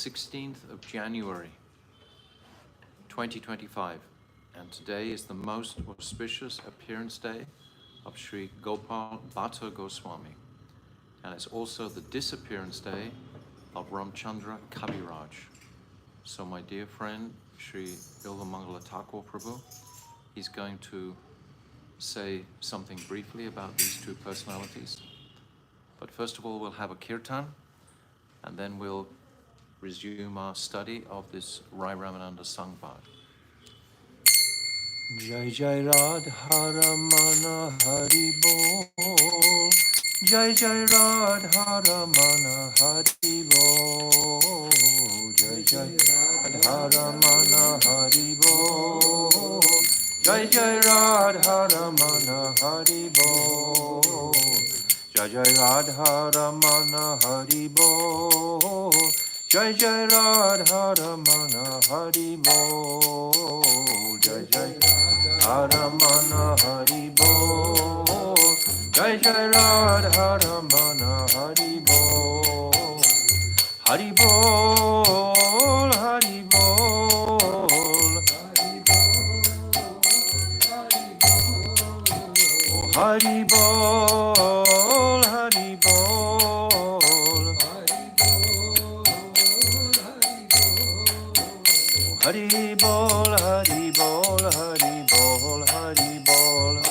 16th of January, 2025, and today is the most auspicious appearance day of Sri Gopal Bhatta Goswami, and it's also the disappearance day of Ramchandra Kaviraj. So my dear friend, Sri Bilvamangala Thakur Prabhu, he's going to say something briefly about these two personalities. But first of all, we'll have a kirtan, and then we'll resume our study of this Raya Ramanand samvada. Jai Jai Radha Ramana Hari Bol. Jai Jai Radha Ramana Hari Bol. Jai Jai Radha Ramana Hari Bol. Jai Jai Radha Ramana Hari Bol. Jai Jai Radha Ramana Hari Bol. Jai Jai Radha Ramana Hari Bol. Jai Jai Radha Ramana Hari Bol. Jai Jai Radha Ramana Hari Bol. Hari Bol, Hari Bol. Hari Bol, Hari Bol. Hari Bol, Hari Bol, Hari Bol, Hari Bol.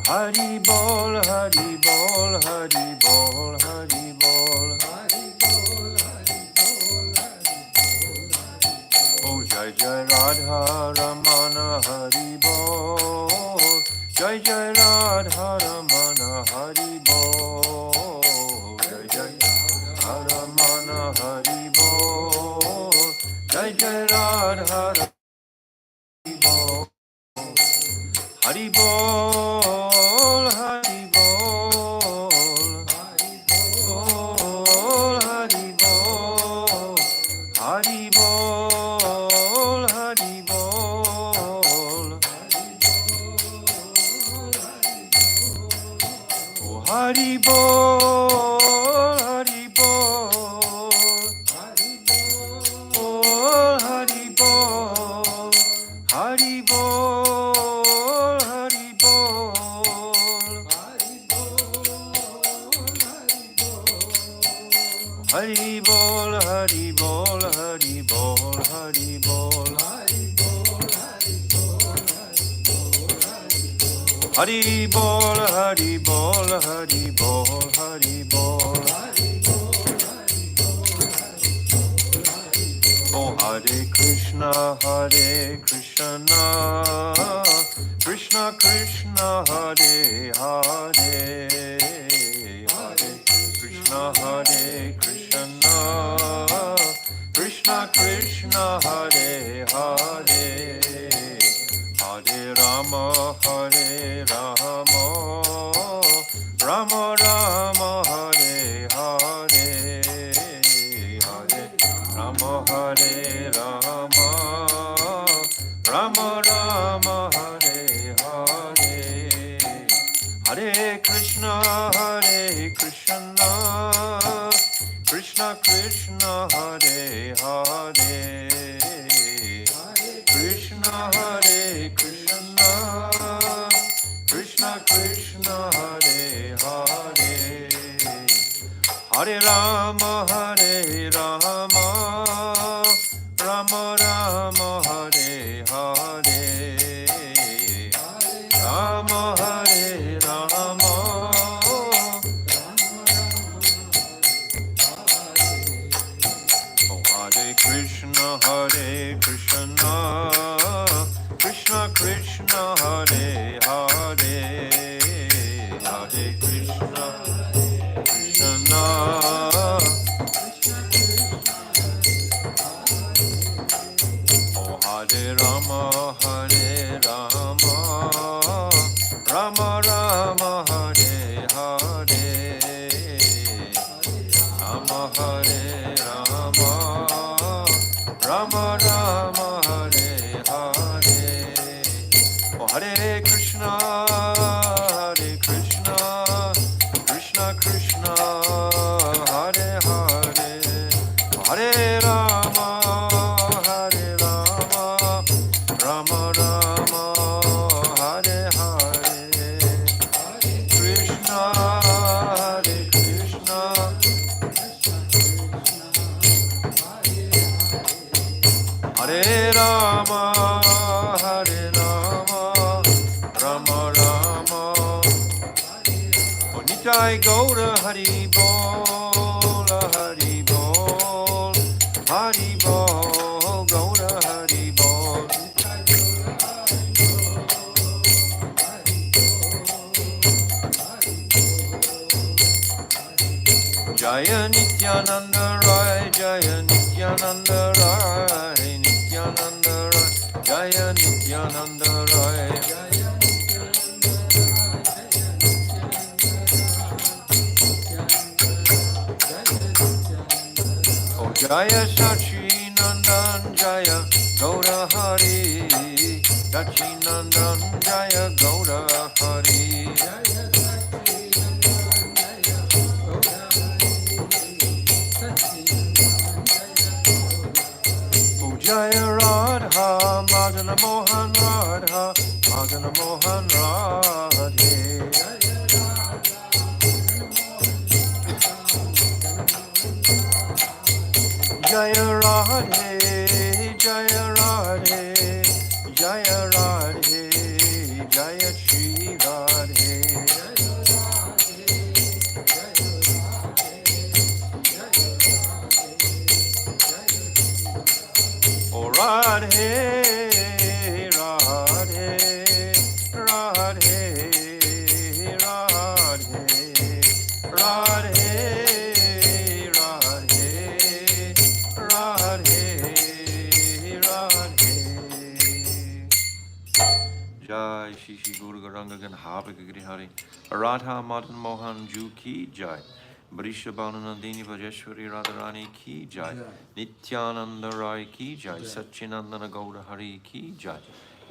Hari Bol, Hari Bol, Hari Bol, Hari Bol. Oh, Jai Jai Radha Ramana Hari Bol. Jai Jai Radha Ramana Hari Bol. Jai Jai Radha Ramana Hari Bol. Jai Jai Radha Hari Bol. Hari Bol, Hari Bol. Hari Bol, Hari Bol, Hari Bol. Oh, Hari Bol, Hari Bol. Oh, Hari Bol, Hari Bol, Hari Bol. Hari Bol, Hari Bol, Hari Bol, Hari Bol. Hari Bol, Hari Bol, Hari Bol, Hari Bol. Oh, Hare Krishna, Hare Krishna, Krishna Krishna, Hare Hare. Hare Krishna, Hare Krishna, Krishna Krishna, Hare Hare. Hare Rama, Hare Rama, Rama Rama, Hare Hare. Hare Rama, Hare Rama, Rama Rama, Hare Hare. Hare Krishna, Hare Krishna, Krishna Krishna, Hare Hare. Krishna, Hare Krishna, Krishna Krishna, Hare Hare. Hare Rama, Hare Rama, Rama Rama, Hare Hare. Rama, Hare Rama. Oh, Hare Krishna, Hare Krishna, Krishna Krishna, Hare Hare. Hare Krishna, Krishna. Oh, Hare Rama, Hare Rama, Rama Rama, Hare Hare. Rama, Hare Rama, Rama Rama, Hare Hare Hare, Hare Rama, Hare Rama, Rama Rama, Hare Hare, Krishna, Hare Krishna, Hare Rama, Hare Rama, Rama Rama, Nitai Gaura Hari Bol, Hari Bol, Hari Bol, Gaura Hari Bol. Jaya Nityananda Rai, Jaya Nityananda Rai, Nityananda Rai, Jaya Nityananda Rai. Oh Jaya Sachi Nandan, Jaya Gaura Hari, Sachi Nandan, Jaya Gaura Hari. Oh Jaya Radha, Madana Mohan Radha, Madana Mohan Radhe. Jaya Radhe, Jaya Radhe, Jaya Radhe, Jaya Shri Radhe. Oh Radhe, Radhe, Radhe, Radhe, Radhe, Radhe, Radhe, Radhe. Jai Shri Shri Guru Garanga Ganhava Giri Hari Radha Madan Mohan Ju Ki Jai Bharisha Bhananandini Vajeshwari Radharani Ki Jai Nityananda Rai Ki Jai Satchinandana Gaura Hari Ki Jai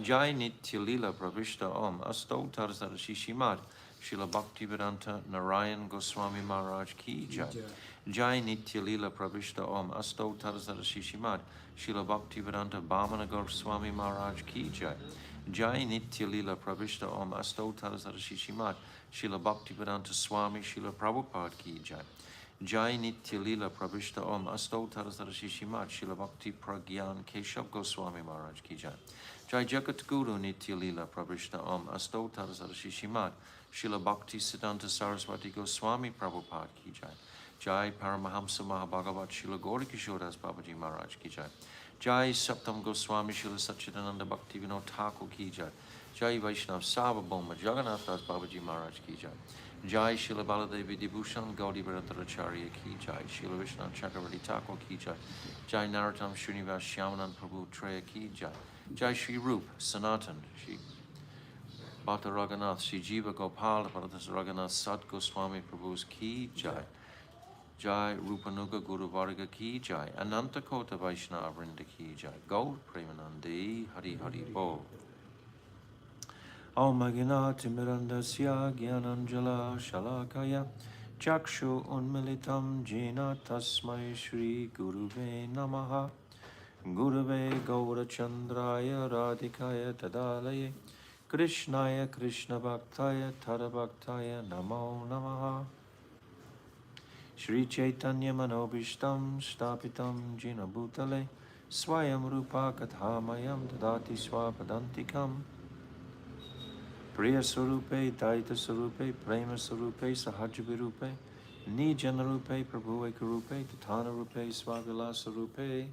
Jai Nitya Lila Pravishta Om Asto Tarzara Shishimad Srila Bhaktivedanta Narayan Goswami Maharaj Ki Jai Jai Nitya Lila Pravishta Om Asto Tarzara Shishimad Srila Bhaktivedanta Bhamana Goswami Maharaj Ki Jai Jai Nitya Lila Pravishta Om Asto Tarzara Shishimad Srila Bhaktivedanta Swami Srila Prabhupada Ki Jai Jai Nitya Lila Pravishta Om Asto Tarzara Shishimad Srila Bhakti Pragyan Keshav Goswami Maharaj Ki Jai Jai Jagat Guru Nitya Lila Pravishta Om Asto Tarzara Shishimad Srila Bhakti Siddhanta Saraswati Goswami Prabhupada Ki Jai Jai Paramahamsa Mahabhagavat Srila Gaura Kishoras Babaji Maharaj Ki Jai Jai Saptam Goswami Srila Satchidananda Bhakti Vinod Thakur Ki Jai Jai Vaishnav Sarvabhauma Jagannath Das Babaji Maharaj Ki Jai Jai Srila Baladevi Dibhushan Gaudi Bharatacharya Ki Jai Srila Vishnu Chakravarti Thakur Ki Jai Jai Narottam Srinivas Shyamanand Prabhu Treya Ki Jai Jai Shri Rup Sanatan Shri Bhatta Raghunath Shri Jiva Gopal Bharata Raghunath Sat Goswami Prabhu's Ki Jai Jai Rupanuga Guru Varga Ki Jai Ananta Kota Vaishnava Vrinda Ki Jai Gaur Premanandi Hari Hari Bol Om Aginati Mirandasya Gyananjala Shalakaya Chakshu Unmilitam Jena Tasmai Shri Guruve Namaha Guruve Gaurachandraya Radhikaya Tadalaye Krishnaya Krishna Bhaktaya Tadabhaktaya Namo Namaha Shri Chaitanya Manobishtam Stapitam Jina Bhutale Swayam Rupa Kathamayam Tadati Swapadantikam Priya Sarupe Daita Sarupe Prema Sarupe Sahajavirupe Nijana Rupe Prabhu Ekarupe Tatana Rupe Swagala Sarupe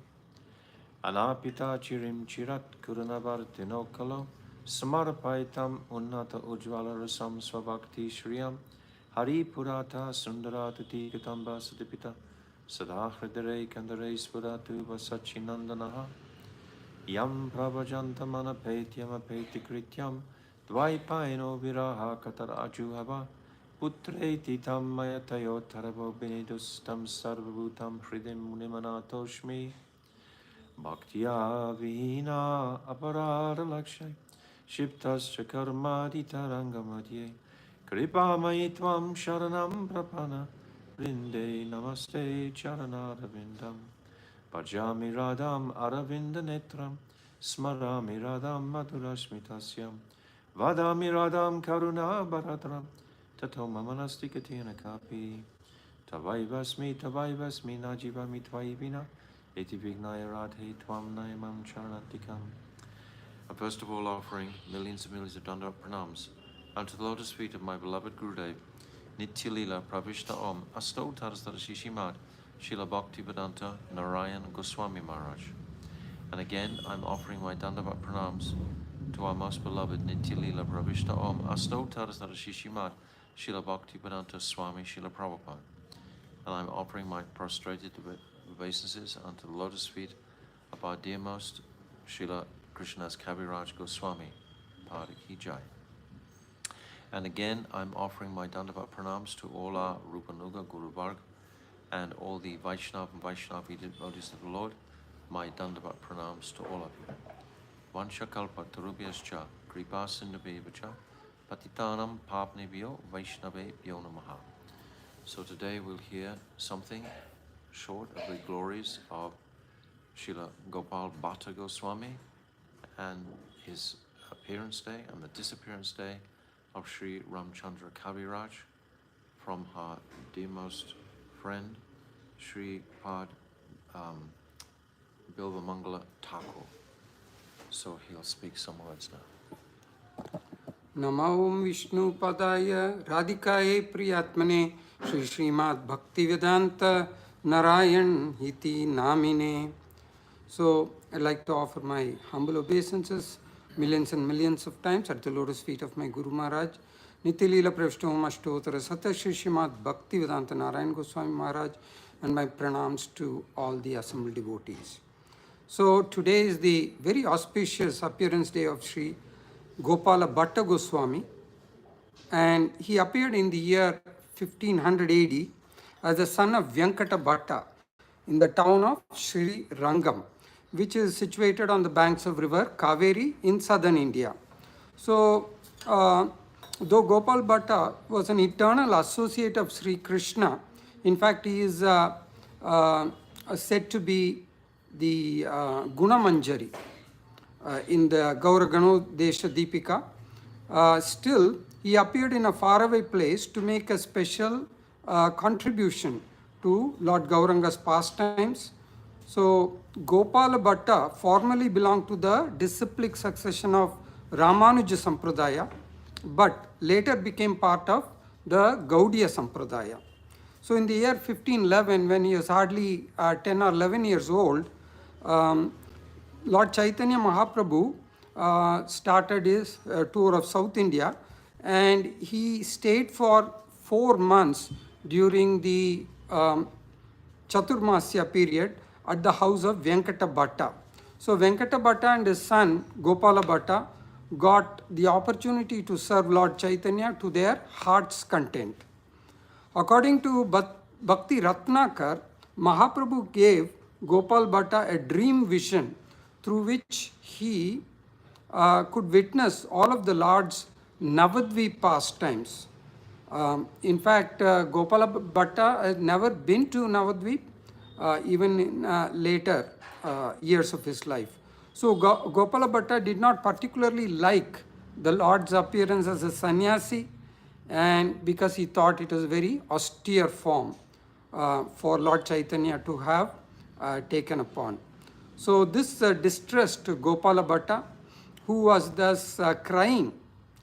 Anapita Chirim Chirat Kuranavartinokalo Samarapaitam Unnata Ujvala Rasam Swabhakti Shriyam Hari Purata Sundaratati Katamba Sadipita Sadahridare Kandare Spuratu Vasachinandanaha Yam Prabhajantamana Petyam Apeti Krityam Dvaipaino Viraha Katar Ajuhava Putreti Tam Mayatayo Taravo Benedustam Sarvabhutam Hridim Munimanatoshmi Bhaktya Vina Aparada Lakshay Shiptascha Karmadi Tarangamadye Kripa Maitvam Sharanam Prapana Rinde namaste charanarvindam. Bhajami radham aravinda netram. Smarami radham madhurasmitasyam. Vadami radham karuna bharadram. Tato mamanasti katina kapi. Tavaivasmi najivami tvaivina. Eti vignaya radhe tvam naimam charanantikam. I'm first of all offering millions and millions of Dandavat pranams unto the lotus feet of my beloved Gurudev, Nitya Leela Pravishta Om Asto Tarastar Shishimad Srila Bhaktivedanta Narayan Goswami Maharaj. And again, I'm offering my Dandavat pranams to our most beloved Nitya Leela Pravishta Om Asto Tarastar Shishimad Srila Bhaktivedanta Swami Srila Prabhupada. And I'm offering my prostrated obeisances unto the lotus feet of our dearmost Srila Krishnadas Kaviraj Goswami, Pada Ki Jai. And again, I'm offering my Dandavat pranams to all our Rupanuga, Guru Varg, and all the Vaishnava and Vaishnavi devotees of the Lord. My Dandavat pranams to all of you. Vansha kalpa tarubhyascha kripa sindhubhyevacha patitanam papnebhyo vaishnavebhyo namaha. So today we'll hear something short of the glories of Srila Gopal Bhatta Goswami and his appearance day and the disappearance day of Sri Ramchandra Kaviraj from her dearmost friend, Sri Pad Bilvamangala Thakur. So he'll speak some words now. Namo Vishnu Padaya Radhikaye Priyatmane Shri Srimad Bhaktivedanta Narayan Hiti Namine. So I'd like to offer my humble obeisances millions and millions of times at the lotus feet of my Guru Maharaj, Nitilila Pravishtom Ashtotara Sata Shri Srimad Bhaktivedanta Narayan Goswami Maharaj, and my pranams to all the assembled devotees. So today is the very auspicious appearance day of Sri Gopala Bhatta Goswami, and he appeared in the year 1500 AD as the son of Vyankata Bhatta in the town of Sri Rangam, which is situated on the banks of river Kaveri in southern India. So, though Gopal Bhatta was an eternal associate of Sri Krishna, in fact, he is said to be the Guna Manjari in the Gauragano Desha Deepika. Still, he appeared in a faraway place to make a special contribution to Lord Gauranga's pastimes. So, Gopala Bhatta formerly belonged to the disciplic succession of Ramanuja Sampradaya, but later became part of the Gaudiya Sampradaya. So, in the year 1511, when he was hardly 10 or 11 years old, Lord Chaitanya Mahaprabhu started his tour of South India, and he stayed for 4 months during the Chaturmasya period at the house of Venkata Bhatta. So Venkata Bhatta and his son Gopala Bhatta got the opportunity to serve Lord Chaitanya to their heart's content. According to Bhakti Ratnakar, Mahaprabhu gave Gopal Bhatta a dream vision through which he could witness all of the Lord's Navadvip pastimes. In fact, Gopala Bhatta had never been to Navadvip, even in later years of his life. So Gopala Bhatta did not particularly like the Lord's appearance as a sannyasi, and because he thought it was a very austere form for Lord Chaitanya to have taken upon. So this distressed Gopala Bhatta, who was thus crying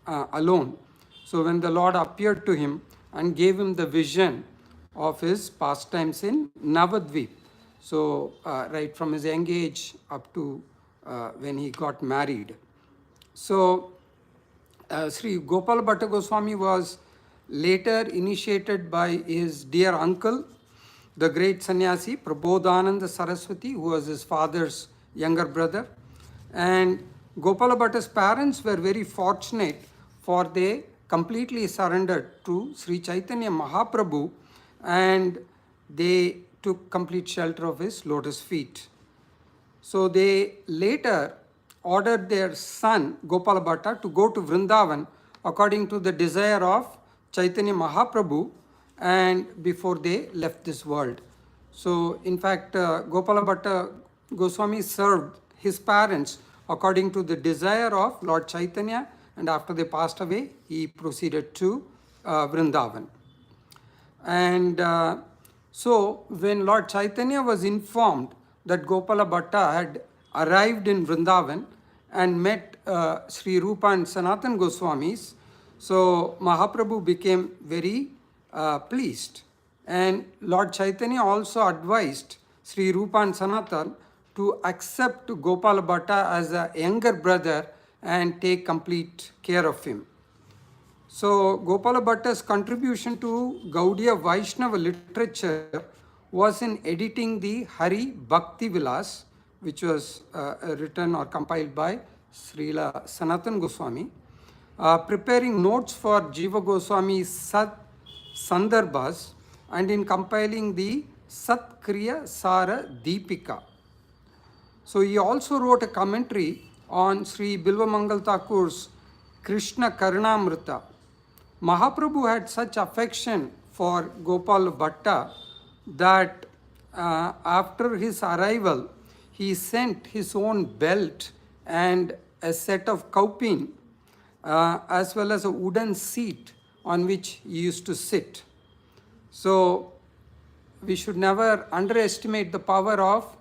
alone. So when the Lord appeared to him and gave him the vision of his pastimes in Navadvip, so right from his young age up to when he got married. So Sri Gopala Bhatta Goswami was later initiated by his dear uncle, the great sannyasi Prabodhananda Saraswati, who was his father's younger brother. And Gopala Bhatta's parents were very fortunate, for they completely surrendered to Sri Chaitanya Mahaprabhu, and they took complete shelter of his lotus feet. So they later ordered their son Gopala Bhatta to go to Vrindavan according to the desire of Chaitanya Mahaprabhu, and before they left this world. So in fact, Gopala Bhatta Goswami served his parents according to the desire of Lord Chaitanya, and after they passed away, he proceeded to Vrindavan. And so when Lord Chaitanya was informed that Gopala Bhatta had arrived in Vrindavan and met Sri Rupa and Sanatan Goswamis, so Mahaprabhu became very pleased. And Lord Chaitanya also advised Sri Rupa and Sanatan to accept Gopala Bhatta as a younger brother and take complete care of him. So Gopala Bhatta's contribution to Gaudiya Vaishnava literature was in editing the Hari Bhakti Vilas, which was written or compiled by Srila Sanatan Goswami, preparing notes for Jiva Goswami's Sat Sandarbhas, and in compiling the Sat Kriya Sara Deepika. So he also wrote a commentary on Sri Bilva Mangal Thakur's Krishna Karunamrita. Mahaprabhu had such affection for Gopal Bhatta that after his arrival, he sent his own belt and a set of kaupin, as well as a wooden seat on which he used to sit. So we should never underestimate the power of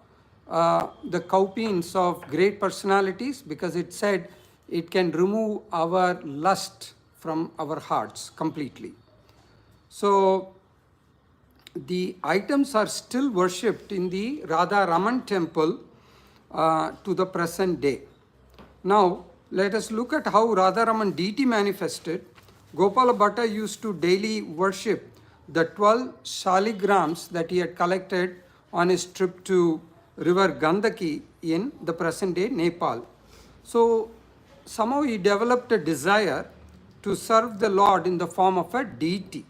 the kaupins of great personalities, because it said it can remove our lust from our hearts completely. So the items are still worshipped in the Raya Ramanand temple to the present day. Now let us look at how Raya Ramanand deity manifested. Gopala Bhatta used to daily worship the 12 shaligrams that he had collected on his trip to river Gandaki in the present day Nepal. So somehow he developed a desire to serve the Lord in the form of a deity,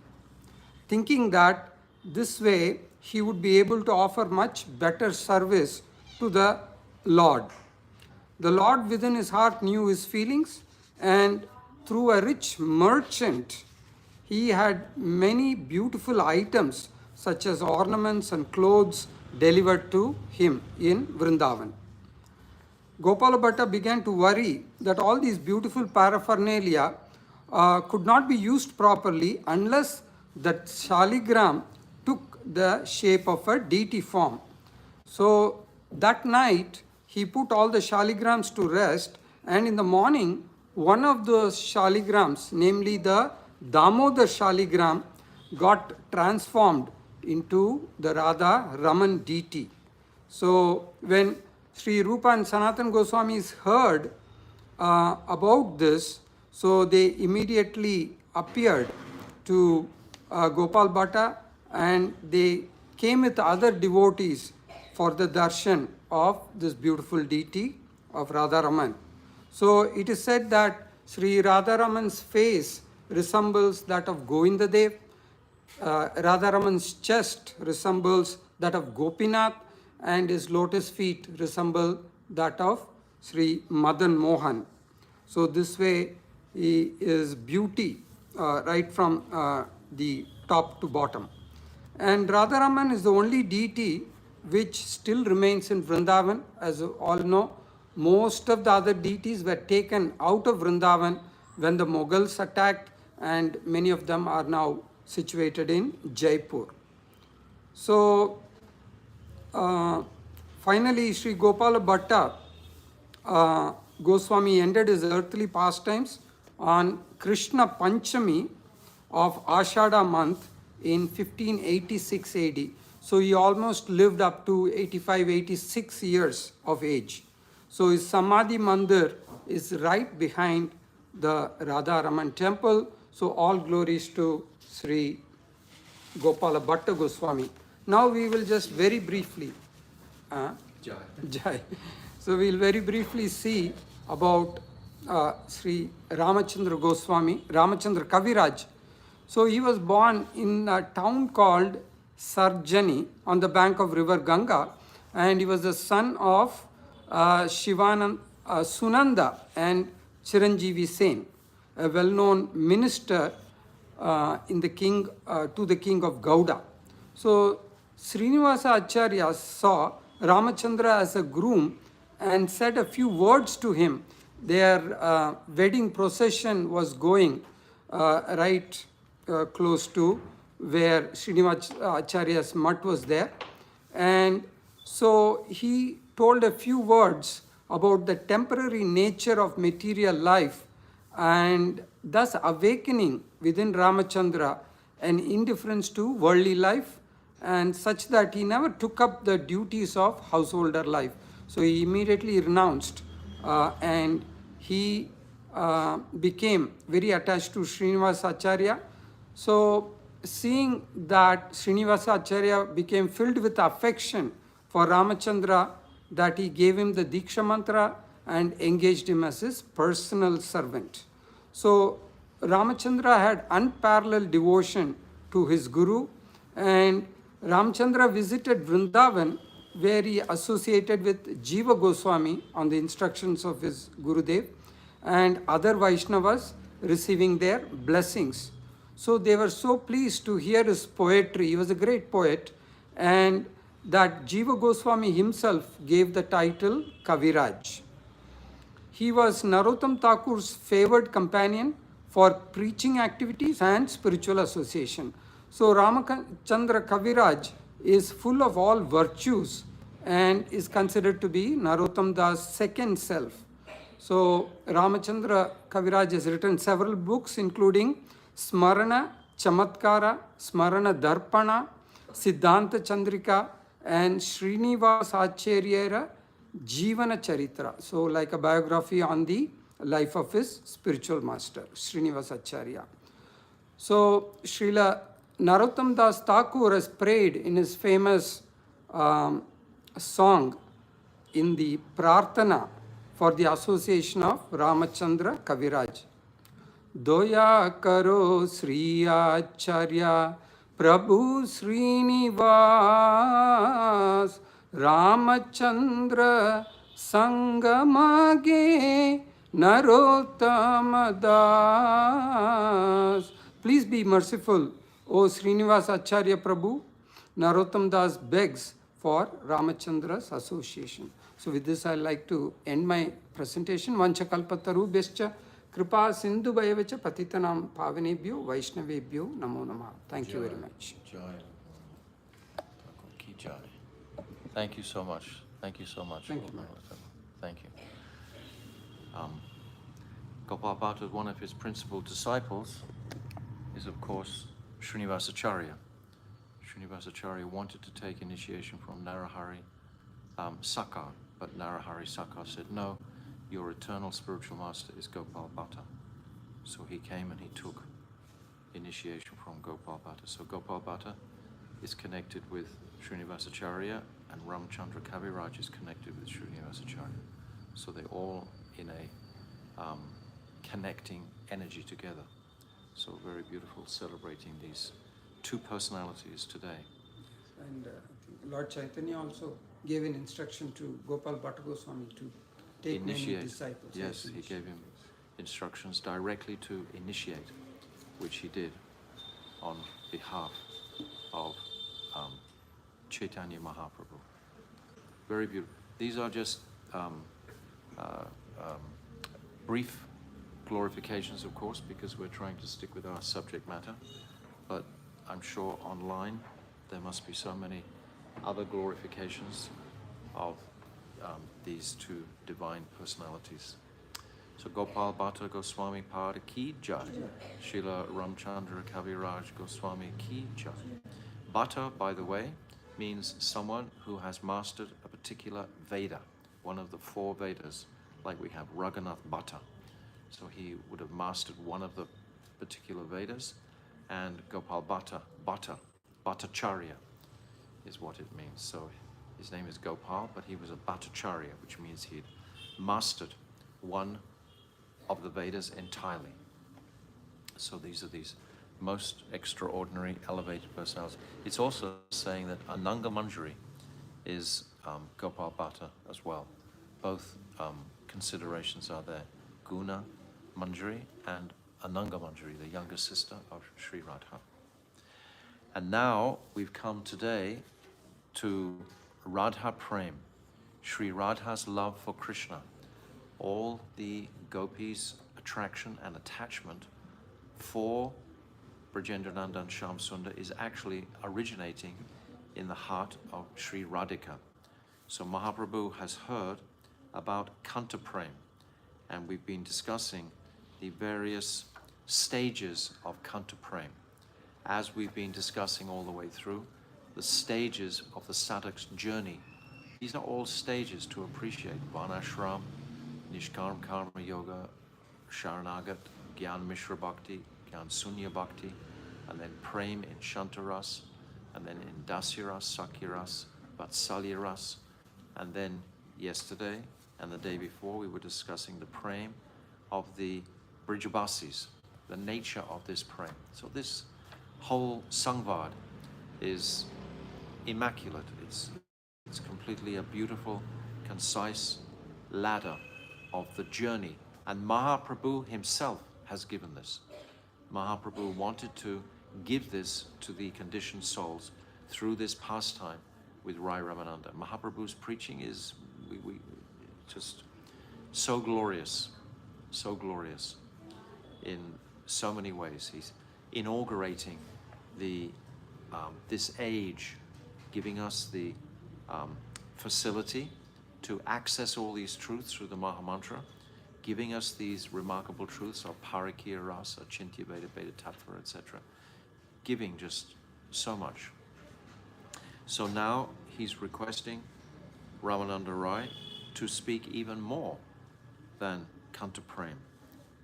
thinking that this way he would be able to offer much better service to the Lord. The Lord within his heart knew his feelings, and through a rich merchant, he had many beautiful items such as ornaments and clothes delivered to him in Vrindavan. Gopala Bhatta began to worry that all these beautiful paraphernalia could not be used properly unless that shaligram took the shape of a deity form. So that night he put all the shaligrams to rest, and in the morning one of those shaligrams, namely the Damodar shaligram, got transformed into the Raya Ramanand deity. So when Sri Rupa and Sanatan Goswamis heard about this, so they immediately appeared to Gopal Bhatta, and they came with other devotees for the darshan of this beautiful deity of Raya Ramanand. So it is said that Sri Raya Ramanand's face resembles that of Govindadev, Raya Ramanand's chest resembles that of Gopinath, and his lotus feet resemble that of Sri Madan Mohan. So this way he is beauty right from the top to bottom. And Raya Ramanand is the only deity which still remains in Vrindavan. As you all know, most of the other deities were taken out of Vrindavan when the Mughals attacked, and many of them are now situated in Jaipur. So finally Sri Gopala Bhatta Goswami ended his earthly pastimes on Krishna Panchami of Ashada month in 1586 AD. So he almost lived up to 85-86 years of age. So his Samadhi Mandir is right behind the Raya Ramanand temple. So all glories to Sri Gopala Bhatta Goswami. Now we will just very briefly, Jai. So we will very briefly see about Sri Ramachandra Goswami, Ramachandra Kaviraj. So he was born in a town called Sarjani on the bank of river Ganga, and he was the son of Sunanda and Chiranjeevi Sen, a well-known minister in the king to the king of Gauda. So Srinivasa Acharya saw Ramachandra as a groom and said a few words to him. Their wedding procession was going right close to where Srinivasa Acharya's mutt was there. And so he told a few words about the temporary nature of material life and thus awakening within Ramachandra an indifference to worldly life and such that he never took up the duties of householder life. So he immediately renounced and he became very attached to Srinivasa Acharya. So seeing that Srinivasa Acharya became filled with affection for Ramachandra, that he gave him the Diksha mantra and engaged him as his personal servant. So Ramachandra had unparalleled devotion to his guru, and Ramachandra visited Vrindavan where he associated with Jiva Goswami on the instructions of his Gurudev and other Vaishnavas receiving their blessings. So they were so pleased to hear his poetry. He was a great poet, and that Jiva Goswami himself gave the title Kaviraj. He was Narottam Thakur's favored companion for preaching activities and spiritual association. So Ramachandra Kaviraj is full of all virtues and is considered to be Narottam Das' second self. So Ramachandra Kaviraj has written several books including Smarana Chamatkara, Smarana Darpana, Siddhanta Chandrika, and Srinivasa Acharyara Jivana Charitra. So like a biography on the life of his spiritual master, Srinivasa Acharya. So Srila Narottam Das Thakur has prayed in his famous song in the Prarthana for the association of Ramachandra Kaviraj. Doya karo Sri Acharya Prabhu Srinivas Ramachandra Sangamage Narottama Das. Please be merciful, O Srinivasa Acharya Prabhu. Narottam Das begs for Ramachandra's association. So with this, I like to end my presentation. Vanchakalpatarubhyascha kripa sindhu bhayavacha patitanam pavanebhyo vaishnavebhyo namo namah. Thank you very much. Thank you so much. Thank you so much. Thank you. Thank you. Gopal Bhatta, one of his principal disciples, is of course Srinivasacharya. Srinivasacharya wanted to take initiation from Narahari Sakar, but Narahari Sakar said, no, your eternal spiritual master is Gopal Bhatta. So he came and he took initiation from Gopal Bhatta. So Gopal Bhatta is connected with Srinivasacharya, and Ramchandra Kaviraj is connected with Srinivasacharya. So they're all in a connecting energy together. So very beautiful, celebrating these two personalities today. And Lord Chaitanya also gave an instruction to Gopal Bhatta Goswami to take many disciples. Yes, he gave him instructions directly to initiate, which he did on behalf of Chaitanya Mahaprabhu. Very beautiful. These are just brief glorifications, of course, because we're trying to stick with our subject matter. But I'm sure online there must be so many other glorifications of these two divine personalities. So Gopal Bhatta Goswami Pada Ki Jai, Srila Ramchandra Kaviraj Goswami Ki Jai. Bhatta, by the way, means someone who has mastered a particular Veda, one of the 4 Vedas, like we have Raghunath Bhatta. So he would have mastered one of the particular Vedas, and Gopal Bhatta, Bhattacharya is what it means. So his name is Gopal, but he was a Bhattacharya, which means he'd mastered one of the Vedas entirely. So these are these most extraordinary, elevated personalities. It's also saying that Ananga Manjari is Gopal Bhatta as well. Both considerations are there. Guna Manjari and Ananga Manjari, the younger sister of Sri Radha. And now we've come today to Radha Prem, Sri Radha's love for Krishna. All the gopis' attraction and attachment for Brajendrananda and Shyam Sundar is actually originating in the heart of Sri Radhika. So Mahaprabhu has heard about Kanta Prem, and we've been discussing the various stages of Kanta Prem. As we've been discussing all the way through, the stages of the sadhak's journey. These are all stages to appreciate Varnashram, Nishkarma Karma Yoga, Sharanagat, Gyan Mishra Bhakti, Gyan Sunya Bhakti, and then Prem in Shantaras, and then in Dasyaras, Sakyaras, Vatsalyaras, and then yesterday and the day before we were discussing the Prem of the Brijabasis, the nature of this Prem. So this whole samvada is immaculate. It's completely a beautiful, concise ladder of the journey. And Mahaprabhu himself has given this. Mahaprabhu wanted to give this to the conditioned souls through this pastime with Raya Ramanand. Mahaprabhu's preaching is just so glorious in so many ways. He's inaugurating the this age, giving us the facility to access all these truths through the Mahamantra, giving us these remarkable truths of Parakya Rasa, Chintya Veda, Veda Tattva, etc. Giving just so much. So now he's requesting Ramananda Rai to speak even more than Kanta Prem.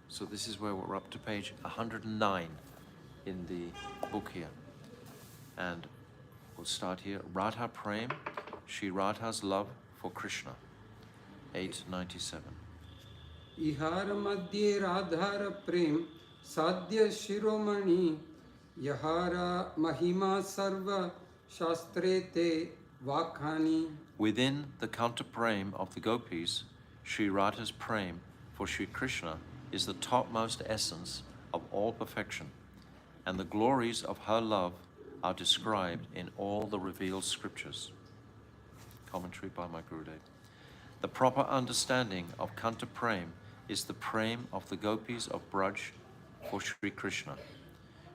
So this is where we're up to page 109 in the book here. And we'll start here. Radha Prem, Sri Radha's love for Krishna, 897. Ihara madhye radhara prem sadhya shiromani yahara mahima sarva shastrete vakhani. Within the Kanta Prem of the gopis, Sri Radha's Prem for Sri Krishna is the topmost essence of all perfection, and the glories of her love are described in all the revealed scriptures. Commentary by my Gurudev. The proper understanding of Kanta Prem is the Prem of the gopis of Braj for Sri Krishna.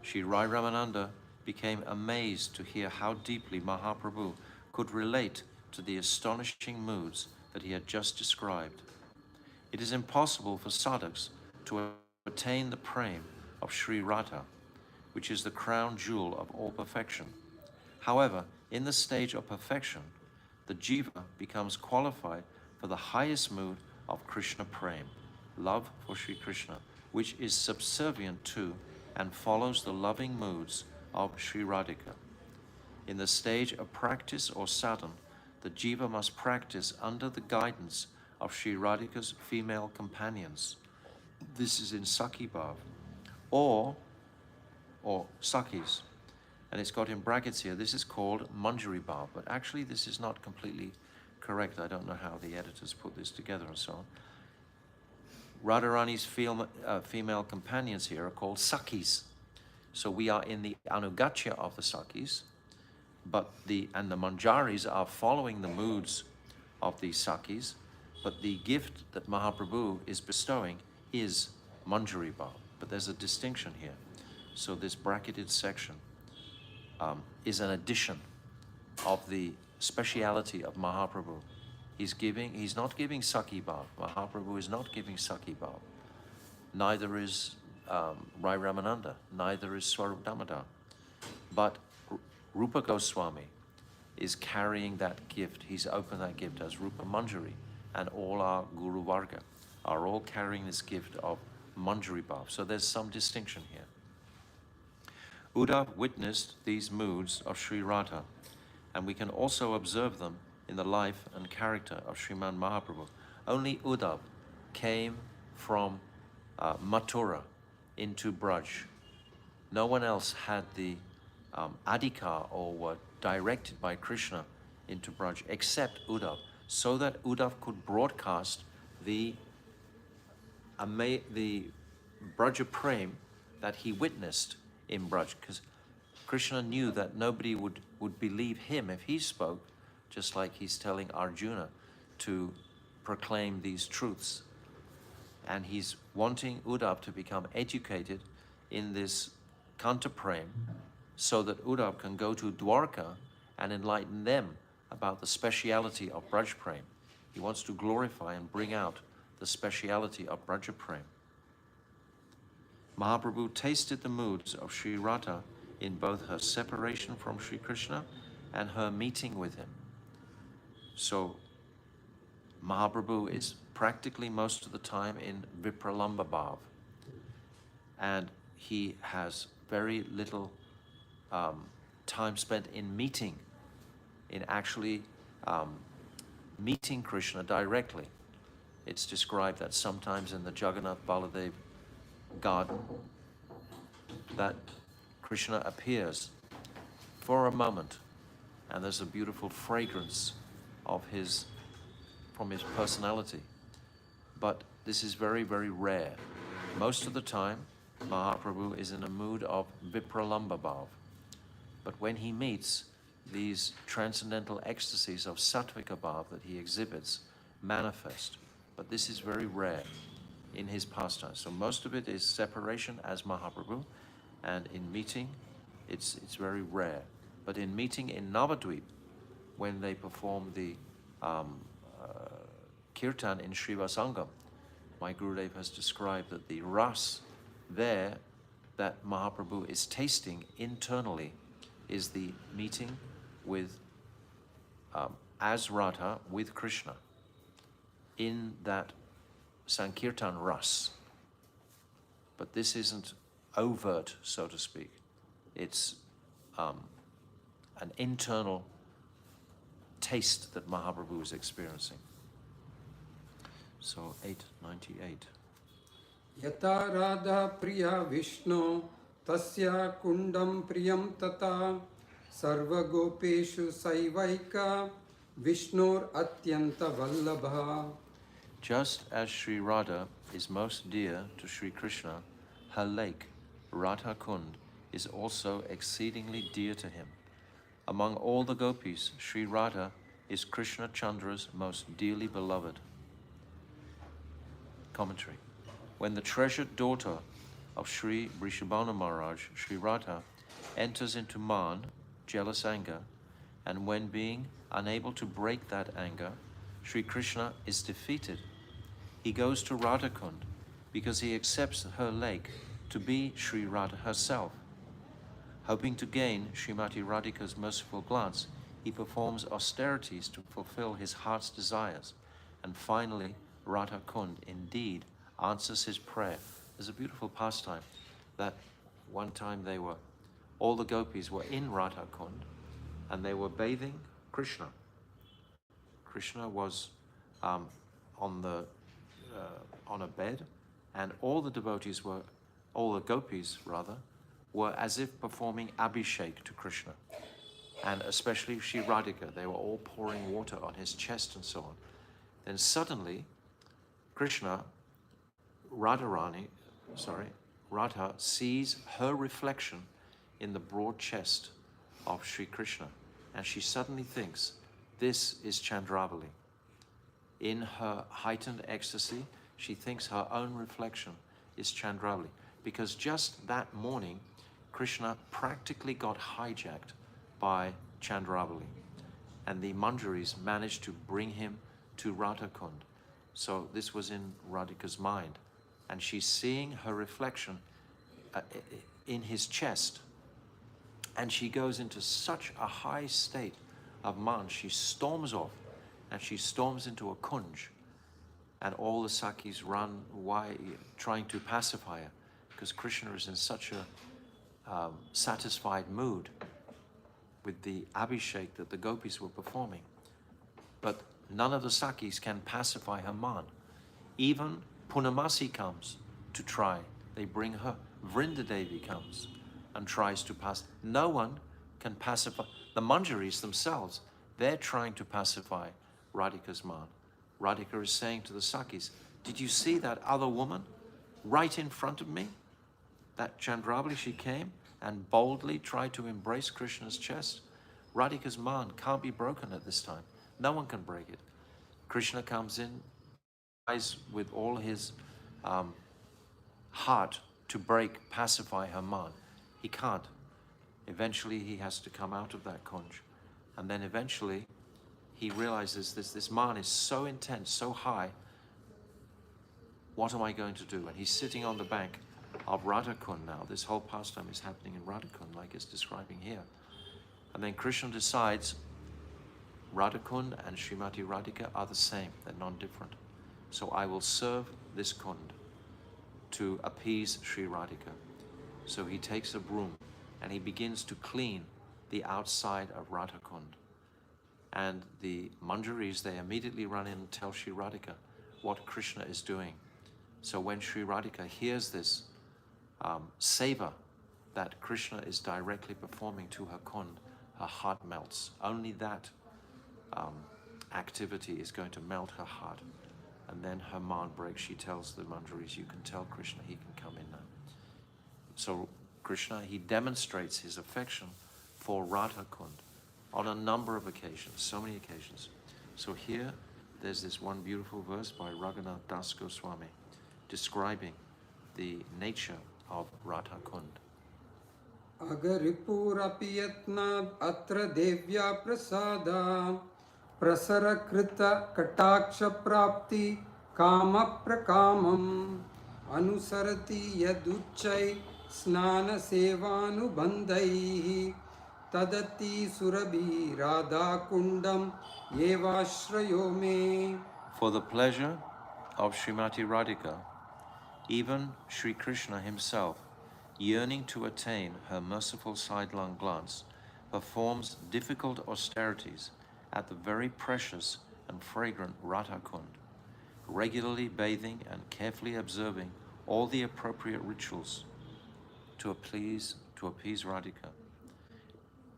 Sri Raya Ramananda became amazed to hear how deeply Mahaprabhu could relate to the astonishing moods that he had just described. It is impossible for sadhaks to attain the Prem of Sri Radha, which is the crown jewel of all perfection. However, in the stage of perfection, the jiva becomes qualified for the highest mood of Krishna Prem, love for Sri Krishna, which is subservient to and follows the loving moods of Sri Radhika. In the stage of practice or sadhana, the jiva must practice under the guidance of Sri Radhika's female companions. This is in Sakhi Bhav, or Sakhis. And it's got in brackets here, this is called Manjari Bhav, but actually this is not completely correct. I don't know how the editors put this together and so on. Radharani's female companions here are called Sakhis. So we are in the Anugatya of the Sakhis, but the Manjaris are following the moods of these Sakhis, but the gift that Mahaprabhu is bestowing is Manjari Bhav. But there's a distinction here. So this bracketed section is an addition of the speciality of Mahaprabhu. He's not giving Sakhi Bhav. Mahaprabhu is not giving Sakhi Bhav. Neither is Raya Ramananda, neither is Swarup Damodar. But Rupa Goswami is carrying that gift. He's opened that gift as Rupa Manjari, and all our Guru Varga are all carrying this gift of Manjari Bhav. So there's some distinction here. Uddhav witnessed these moods of Sri Radha, and we can also observe them in the life and character of Sriman Mahaprabhu. Only Uddhav came from Mathura into Braj. No one else had the adhikar or were directed by Krishna into Braj except Uddhav, so that Uddhav could broadcast the Braja Prem that he witnessed in Braj, because Krishna knew that nobody would believe him if he spoke, just like he's telling Arjuna to proclaim these truths. And he's wanting Uddhav to become educated in this Kanta Prem so that Uddhav can go to Dwarka and enlighten them about the speciality of Braj Prem. He wants to glorify and bring out the speciality of Braja Prem. Mahaprabhu tasted the moods of Sri Radha in both her separation from Sri Krishna and her meeting with him. So Mahaprabhu is practically most of the time in Vipralamba Bhav, and he has very little time spent in meeting, in actually meeting Krishna directly. It's described that sometimes in the Jagannath Baladev garden that Krishna appears for a moment, and there's a beautiful fragrance of from his personality. But this is very, very rare. Most of the time, Mahaprabhu is in a mood of Vipralamba Bhav. But when he meets, these transcendental ecstasies of Sattvika Bhav that he exhibits manifest. But this is very rare in his pastime. So most of it is separation as Mahaprabhu, and in meeting, it's very rare. But in meeting in Navadvip, when they perform the kirtan in Srivasangam, my Gurudev has described that the ras there that Mahaprabhu is tasting internally is the meeting with as Radha with Krishna in that Sankirtan ras. But this isn't overt, so to speak. It's an internal taste that Mahaprabhu is experiencing. So 898. Yata Radha Priya Vishnu Tasya Kundam Priyam Tata Sarva Gopeshu Saivaika Vishnur Atyanta Vallabha. Just as Sri Radha is most dear to Sri Krishna, her lake, Radha Kund, is also exceedingly dear to him. Among all the gopis, Sri Radha is Krishna Chandra's most dearly beloved. Commentary. When the treasured daughter of Sri Vrishabhanu Maharaj, Sri Radha, enters into man, jealous anger, and when being unable to break that anger, Sri Krishna is defeated, he goes to Radhakund because he accepts her lake to be Sri Radha herself. Hoping to gain Srimati Radhika's merciful glance, he performs austerities to fulfill his heart's desires, and finally Radha Kund indeed answers his prayer. There's a beautiful pastime that one time all the gopis were in Radha Kund and they were bathing Krishna. Krishna was on a bed, and all the gopis were as if performing abhishek to Krishna. And especially Sri Radhika, they were all pouring water on his chest and so on. Then suddenly, Radha sees her reflection in the broad chest of Sri Krishna, and she suddenly thinks, this is Chandravali. In her heightened ecstasy, she thinks her own reflection is Chandravali, because just that morning, Krishna practically got hijacked by Chandravali, and the Manjaris managed to bring him to Radhakund. So this was in Radhika's mind, and she's seeing her reflection in his chest, and she goes into such a high state of man, she storms off, and she storms into a kunj, and all the Sakis run trying to pacify her, because Krishna is in such a satisfied mood with the abhishek that the gopis were performing. But none of the Sakis can pacify her man. Even Punamasi comes to try. They bring her. Vrindadevi comes and tries to pass. No one can pacify. The Manjaris themselves, they're trying to pacify Radhika's man. Radhika is saying to the Sakis, did you see that other woman? right in front of me, that Chandrabali, she came and boldly tried to embrace Krishna's chest. Radhika's man can't be broken at this time. No one can break it. Krishna comes in, tries with all his heart to pacify her man. He can't. Eventually he has to come out of that kunj. And then eventually he realizes this man is so intense, so high. What am I going to do? And he's sitting on the bank of Radhakund now. This whole pastime is happening in Radhakund, like it's describing here. And then Krishna decides Radhakund and Srimati Radhika are the same, they're non-different. So I will serve this kund to appease Sri Radhika. So he takes a broom and he begins to clean the outside of Radhakund. And the manjaris, they immediately run in and tell Sri Radhika what Krishna is doing. So when Sri Radhika hears this seva that Krishna is directly performing to her kund, her heart melts. Only that activity is going to melt her heart. And then her man breaks. She tells the manjaris, you can tell Krishna he can come in now. So Krishna, he demonstrates his affection for Radhakund on a number of occasions, so many occasions. So here, there's this one beautiful verse by Raghunath Das Goswami describing the nature of Radhakund. Agaripurapi yatnad atra devya prasada prasarakrita kataksha prapti kama prakamam anusarati yaduchai snana sevanu bandhaihi tadati surabhi radha kundam yevashrayo me. For the pleasure of Srimati Radhika, even Sri Krishna himself, yearning to attain her merciful sidelong glance, performs difficult austerities at the very precious and fragrant Radhakund, regularly bathing and carefully observing all the appropriate rituals to appease Radhika,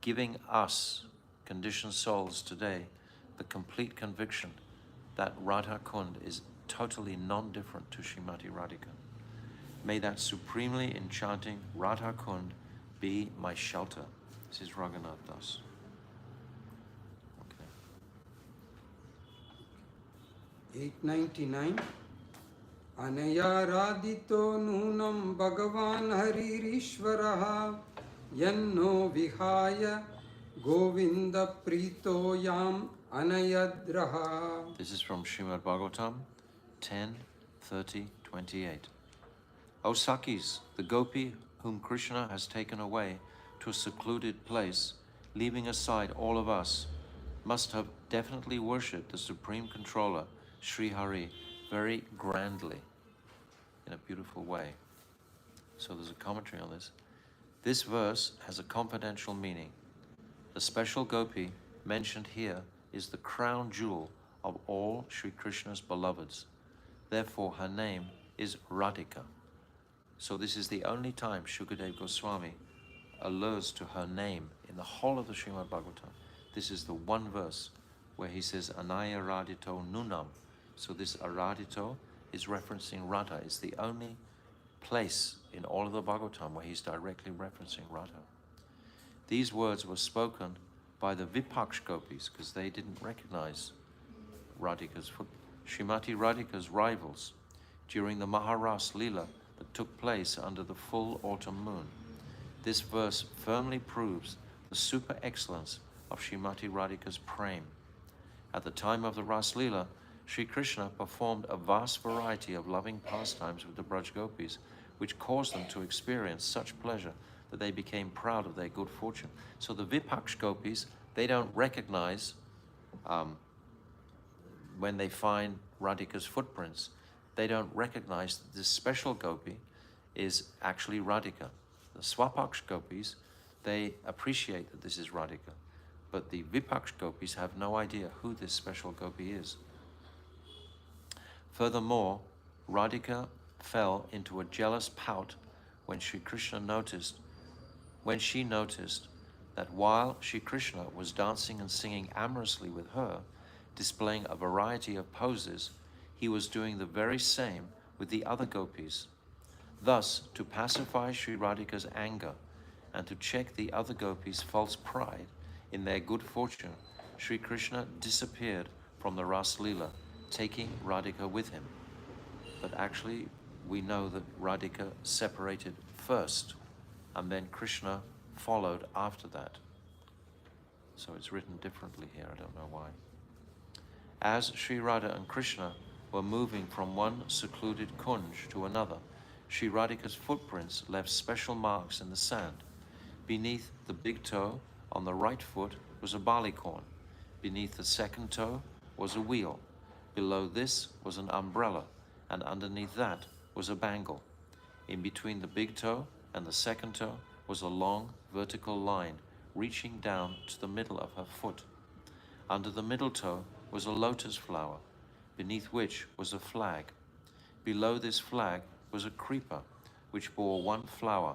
giving us, conditioned souls today, the complete conviction that Radhakund is totally non-different to Srimati Radhika. May that supremely enchanting Radhakund be my shelter. This is Raghunath Das. Okay. 899. Anaya radito nunam bhagavan haririshvaraha yanno vihaya govinda prito yam anayadraha. This is from Srimad Bhagavatam 10:30-28. O Sakis, the gopi whom Krishna has taken away to a secluded place, leaving aside all of us, must have definitely worshipped the Supreme Controller, Sri Hari, very grandly, in a beautiful way. So there's a commentary on this. This verse has a confidential meaning. The special gopi mentioned here is the crown jewel of all Sri Krishna's beloveds. Therefore, her name is Radhika. So this is the only time Shukadev Goswami alludes to her name in the whole of the Srimad Bhagavatam. This is the one verse where he says, Anaya Radhito Nunam. So this Aradhito is referencing Radha. It's the only place in all of the Bhagavatam where he's directly referencing Radha. These words were spoken by the Vipaksh gopis because they didn't recognize Srimati Radhika's rivals during the Maharas Leela that took place under the full autumn moon. This verse firmly proves the super excellence of Srimati Radhika's prem. At the time of the Ras Leela, Sri Krishna performed a vast variety of loving pastimes with the Braj Gopis, which caused them to experience such pleasure that they became proud of their good fortune. So the Vipaksh Gopis, they don't recognize, when they find Radhika's footprints, they don't recognize that this special gopi is actually Radhika. The Swapaksh Gopis, they appreciate that this is Radhika, but the Vipaksh Gopis have no idea who this special gopi is. Furthermore, Radhika fell into a jealous pout when Sri Krishna noticed that while Sri Krishna was dancing and singing amorously with her, displaying a variety of poses, he was doing the very same with the other gopis. Thus, to pacify Sri Radhika's anger and to check the other gopis' false pride in their good fortune, Sri Krishna disappeared from the Ras Leela, taking Radhika with him. But actually, we know that Radhika separated first, and then Krishna followed after that. So it's written differently here, I don't know why. As Sri Radha and Krishna were moving from one secluded kunj to another, Sri Radhika's footprints left special marks in the sand. Beneath the big toe on the right foot was a barley corn. Beneath the second toe was a wheel. Below this was an umbrella, and underneath that was a bangle. In between the big toe and the second toe was a long vertical line reaching down to the middle of her foot. Under the middle toe was a lotus flower, beneath which was a flag. Below this flag was a creeper, which bore one flower.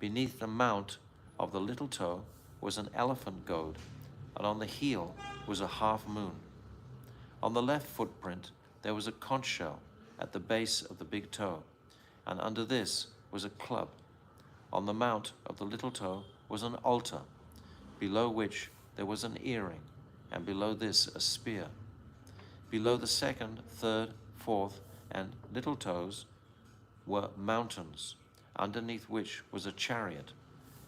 Beneath the mount of the little toe was an elephant goad, and on the heel was a half moon. On the left footprint there was a conch shell at the base of the big toe, and under this was a club. On the mount of the little toe was an altar, below which there was an earring, and below this a spear. Below the second, third, fourth, and little toes were mountains, underneath which was a chariot,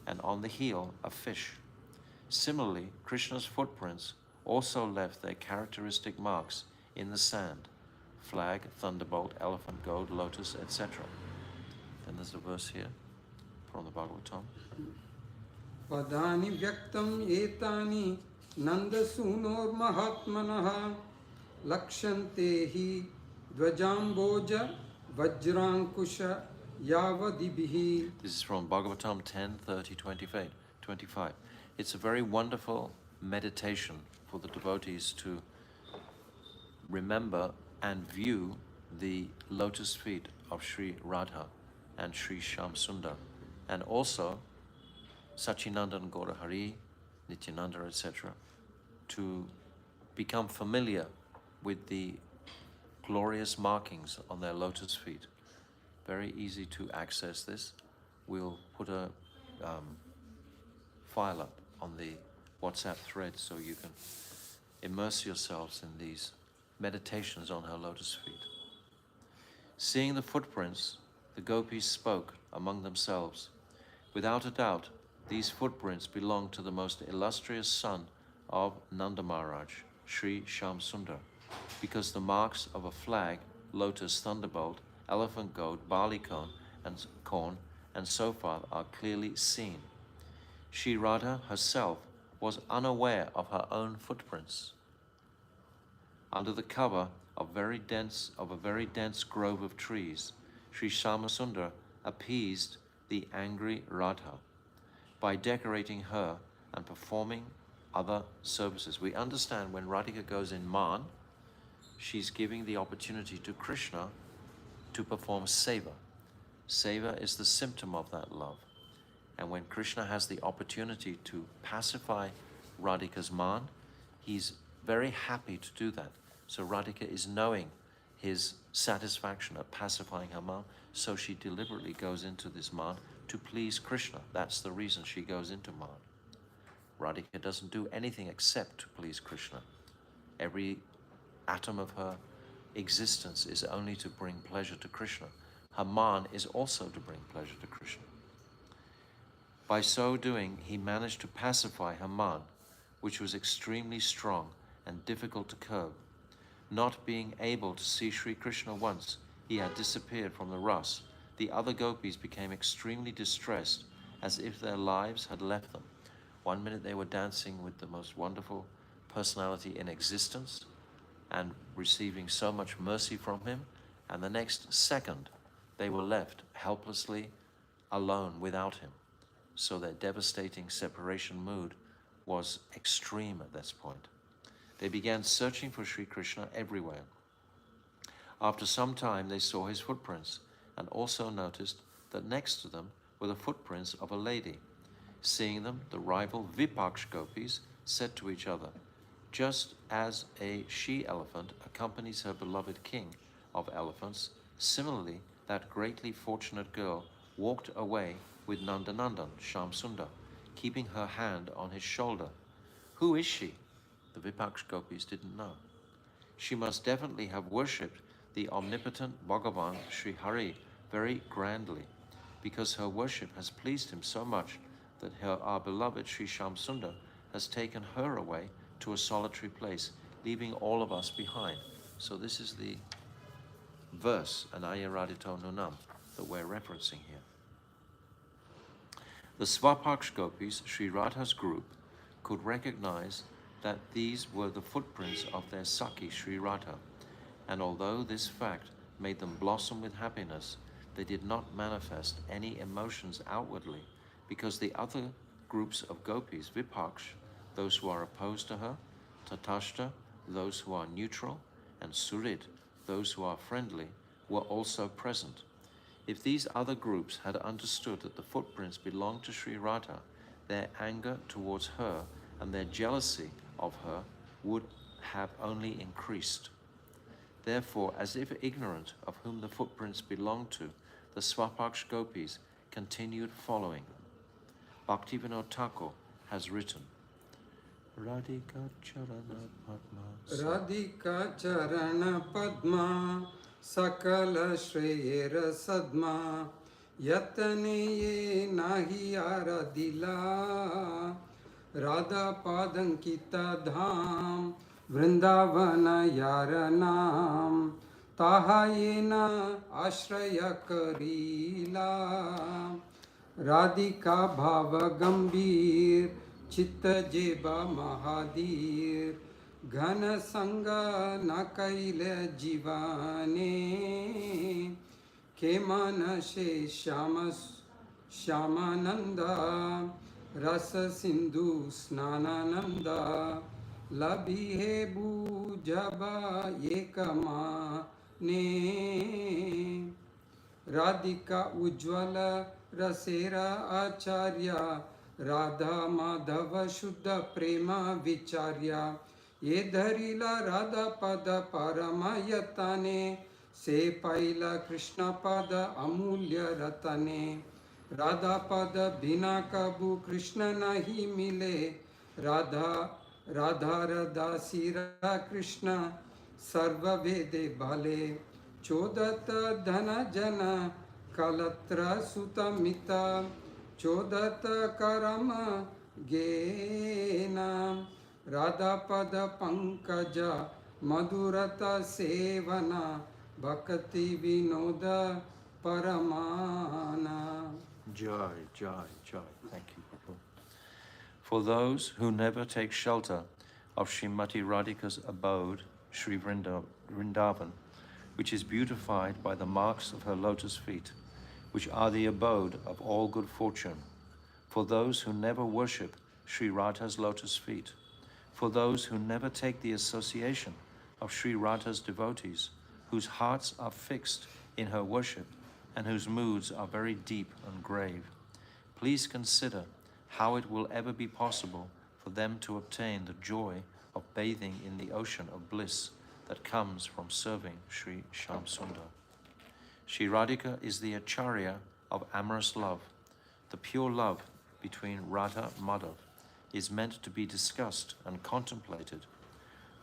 and on the heel a fish. Similarly, Krishna's footprints also left their characteristic marks in the sand: flag, thunderbolt, elephant goad, lotus, etc. Then there's a verse here from the Bhagavatam. Padani vyaktam etani nandasunor mahatmanaha lakshante hi dvajamboja vajrankusha yavadibihi. This is from Bhagavatam 10, 30, 25. It's a very wonderful meditation for the devotees to remember and view the lotus feet of Sri Radha and Sri Shamsundar, and also Sachinandan Gaurahari, Nityananda, etc., to become familiar with the glorious markings on their lotus feet. Very easy to access this. We'll put a file up on the WhatsApp thread so you can immerse yourselves in these meditations on her lotus feet. Seeing the footprints, the gopis spoke among themselves. Without a doubt, these footprints belong to the most illustrious son of Nanda Maharaj, Sri Shamsundar, because the marks of a flag, lotus, thunderbolt, elephant goad, barley corn, and so forth are clearly seen. Sri Radha herself was unaware of her own footprints. Under the cover of a very dense grove of trees, Sri Shamsundar appeased the angry Radha by decorating her and performing other services. We understand when Radhika goes in Man, she's giving the opportunity to Krishna to perform seva. Seva is the symptom of that love. And when Krishna has the opportunity to pacify Radhika's Man, he's very happy to do that. So Radhika is knowing his satisfaction at pacifying her Man, so she deliberately goes into this Man to please Krishna. That's the reason she goes into Man. Radhika doesn't do anything except to please Krishna. Every atom of her existence is only to bring pleasure to Krishna. Her Man is also to bring pleasure to Krishna. By so doing, he managed to pacify her Man, which was extremely strong and difficult to curb. Not being able to see Sri Krishna once he had disappeared from the Ras, the other gopis became extremely distressed, as if their lives had left them. One minute they were dancing with the most wonderful personality in existence and receiving so much mercy from him, and the next second they were left helplessly alone without him. So their devastating separation mood was extreme at this point. They began searching for Sri Krishna everywhere. After some time, they saw his footprints and also noticed that next to them were the footprints of a lady. Seeing them, the rival Vipaksh gopis said to each other, "Just as a she-elephant accompanies her beloved king of elephants, similarly, that greatly fortunate girl walked away with Nandanandan, Shamsundar, keeping her hand on his shoulder. Who is she? The Vipaksh gopis didn't know. She must definitely have worshipped the omnipotent Bhagavan Sri Hari very grandly, because her worship has pleased him so much that our beloved Sri Shamsundar has taken her away to a solitary place, leaving all of us behind. So this is the verse, Anaya Radhito Nunam, that we're referencing here. The Svapaksh gopis, Sri Radha's group, could recognize that these were the footprints of their Sakhi Sri Radha, and although this fact made them blossom with happiness, they did not manifest any emotions outwardly, because the other groups of gopis, Vipaksh, those who are opposed to her, Tatashta, those who are neutral, and Surid, those who are friendly, were also present. If these other groups had understood that the footprints belonged to Sri Radha, their anger towards her and their jealousy of her would have only increased. Therefore, as if ignorant of whom the footprints belonged to, the Svapaksh gopis continued following. Bhaktivinoda Thakur has written, Radhika Charana Padma Radhika Charana Padma Sakala Shreyera Sadma Yatane Nahi Aradila Radha Padankita Dham Vrindavana Yaranam Tahayena Ashraya Karila Radhika Bhava Gambhir Chitta Jeba Mahadir Ghana Sanga Nakaila Jivane Kemana She Shamananda Rasa Sindhu Snanananda Labhi Hebu Jaba Yekamane Radhika Ujjvala Rasera Acharya Radha Madhava Shuddha Prema Vicharya Ye Dharila Radha Pada Paramayatane Se Paila Krishna Pada Amulya Ratane Radha Pada Bina Kabu Krishna Nahi Mile Radha Radha Sira Krishna Sarva Vede Bale Chodata Dhana Jana Kalatra Sutamita Chodata Karama Gena Radhapada Pankaja Madhurata Sevana Bhakti Vinoda Paramana. Jai, Jai, Jai. Thank you, Prabhu. For those who never take shelter of Srimati Radhika's abode, Sri Vrindavan, which is beautified by the marks of her lotus feet, which are the abode of all good fortune, for those who never worship Sri Radha's lotus feet, for those who never take the association of Sri Radha's devotees, whose hearts are fixed in her worship and whose moods are very deep and grave, please consider how it will ever be possible for them to obtain the joy of bathing in the ocean of bliss that comes from serving Sri Shamsundar. Sri Radhika is the Acharya of amorous love. The pure love between Radha and Madhav is meant to be discussed and contemplated.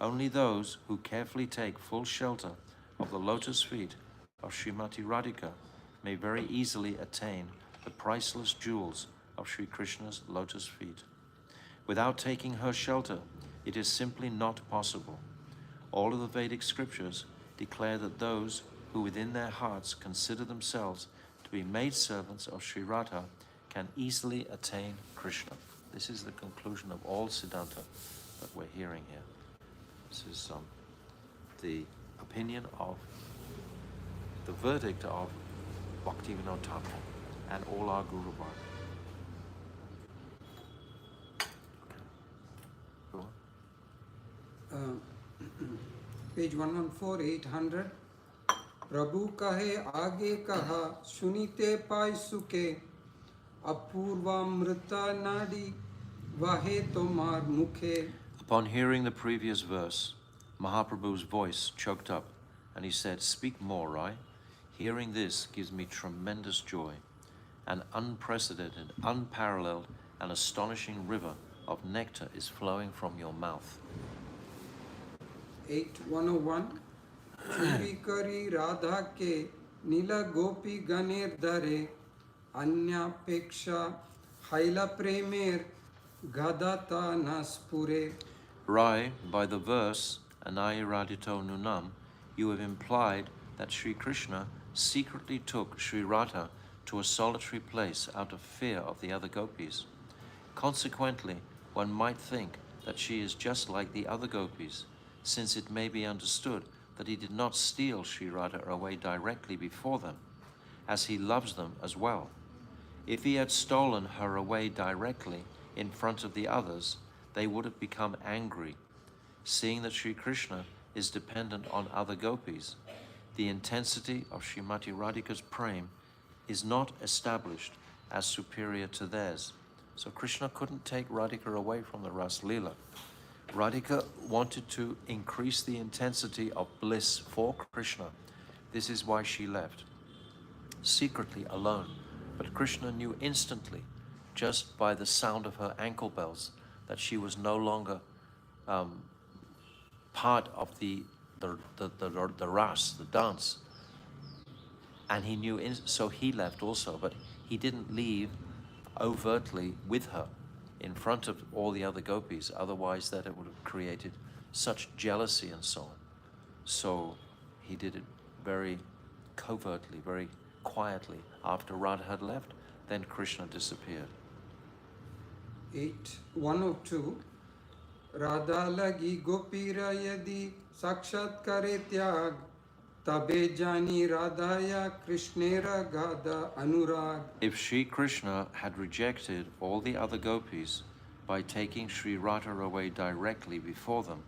Only those who carefully take full shelter of the lotus feet of Srimati Radhika may very easily attain the priceless jewels of Sri Krishna's lotus feet. Without taking her shelter, it is simply not possible. All of the Vedic scriptures declare that those who within their hearts consider themselves to be maidservants of Sri Radha can easily attain Krishna. This is the conclusion of all Siddhanta that we're hearing here. This is the opinion of, the verdict of Bhaktivinoda Thakur and all our Guru Varga. Go on. Page 114, 800. Prabhu kahe aage kaha sunite pai suke apurva mrita nadi vahe tomar mukhe. Upon hearing the previous verse, Mahaprabhu's voice choked up and he said, "Speak more, Rai." Hearing this gives me tremendous joy. An unprecedented, unparalleled, and astonishing river of nectar is flowing from your mouth. 8:101 चुपी करी राधा के नील गोपी गणेर धरे अन्यापेक्षा हैला प्रेमेर गदाता न स्फुरे. Rai, by the verse Anai Radhito Nunam, you have implied that Sri Krishna secretly took Sri Radha to a solitary place out of fear of the other gopis. Consequently, one might think that she is just like the other gopis, since it may be understood that he did not steal Sri Radha away directly before them, as he loves them as well. If he had stolen her away directly in front of the others, they would have become angry. Seeing that Sri Krishna is dependent on other gopis, the intensity of Srimati Radhika's prem is not established as superior to theirs. So Krishna couldn't take Radhika away from the Ras Leela. Radhika wanted to increase the intensity of bliss for Krishna. This is why she left, secretly alone. But Krishna knew instantly, just by the sound of her ankle bells, that she was no longer part of the ras, the dance. And he knew, so he left also, but he didn't leave overtly with her in front of all the other gopis, otherwise that it would have created such jealousy and so on. So he did it very covertly, very quietly. After Radha had left, then Krishna disappeared. 8:102 Radha लगी गोपीरा यदि साक्षात करे त्याग तबे जानी राधाया कृष्णेरा गादा अनुराग. If Sri Krishna had rejected all the other gopis by taking Sri Radha away directly before them,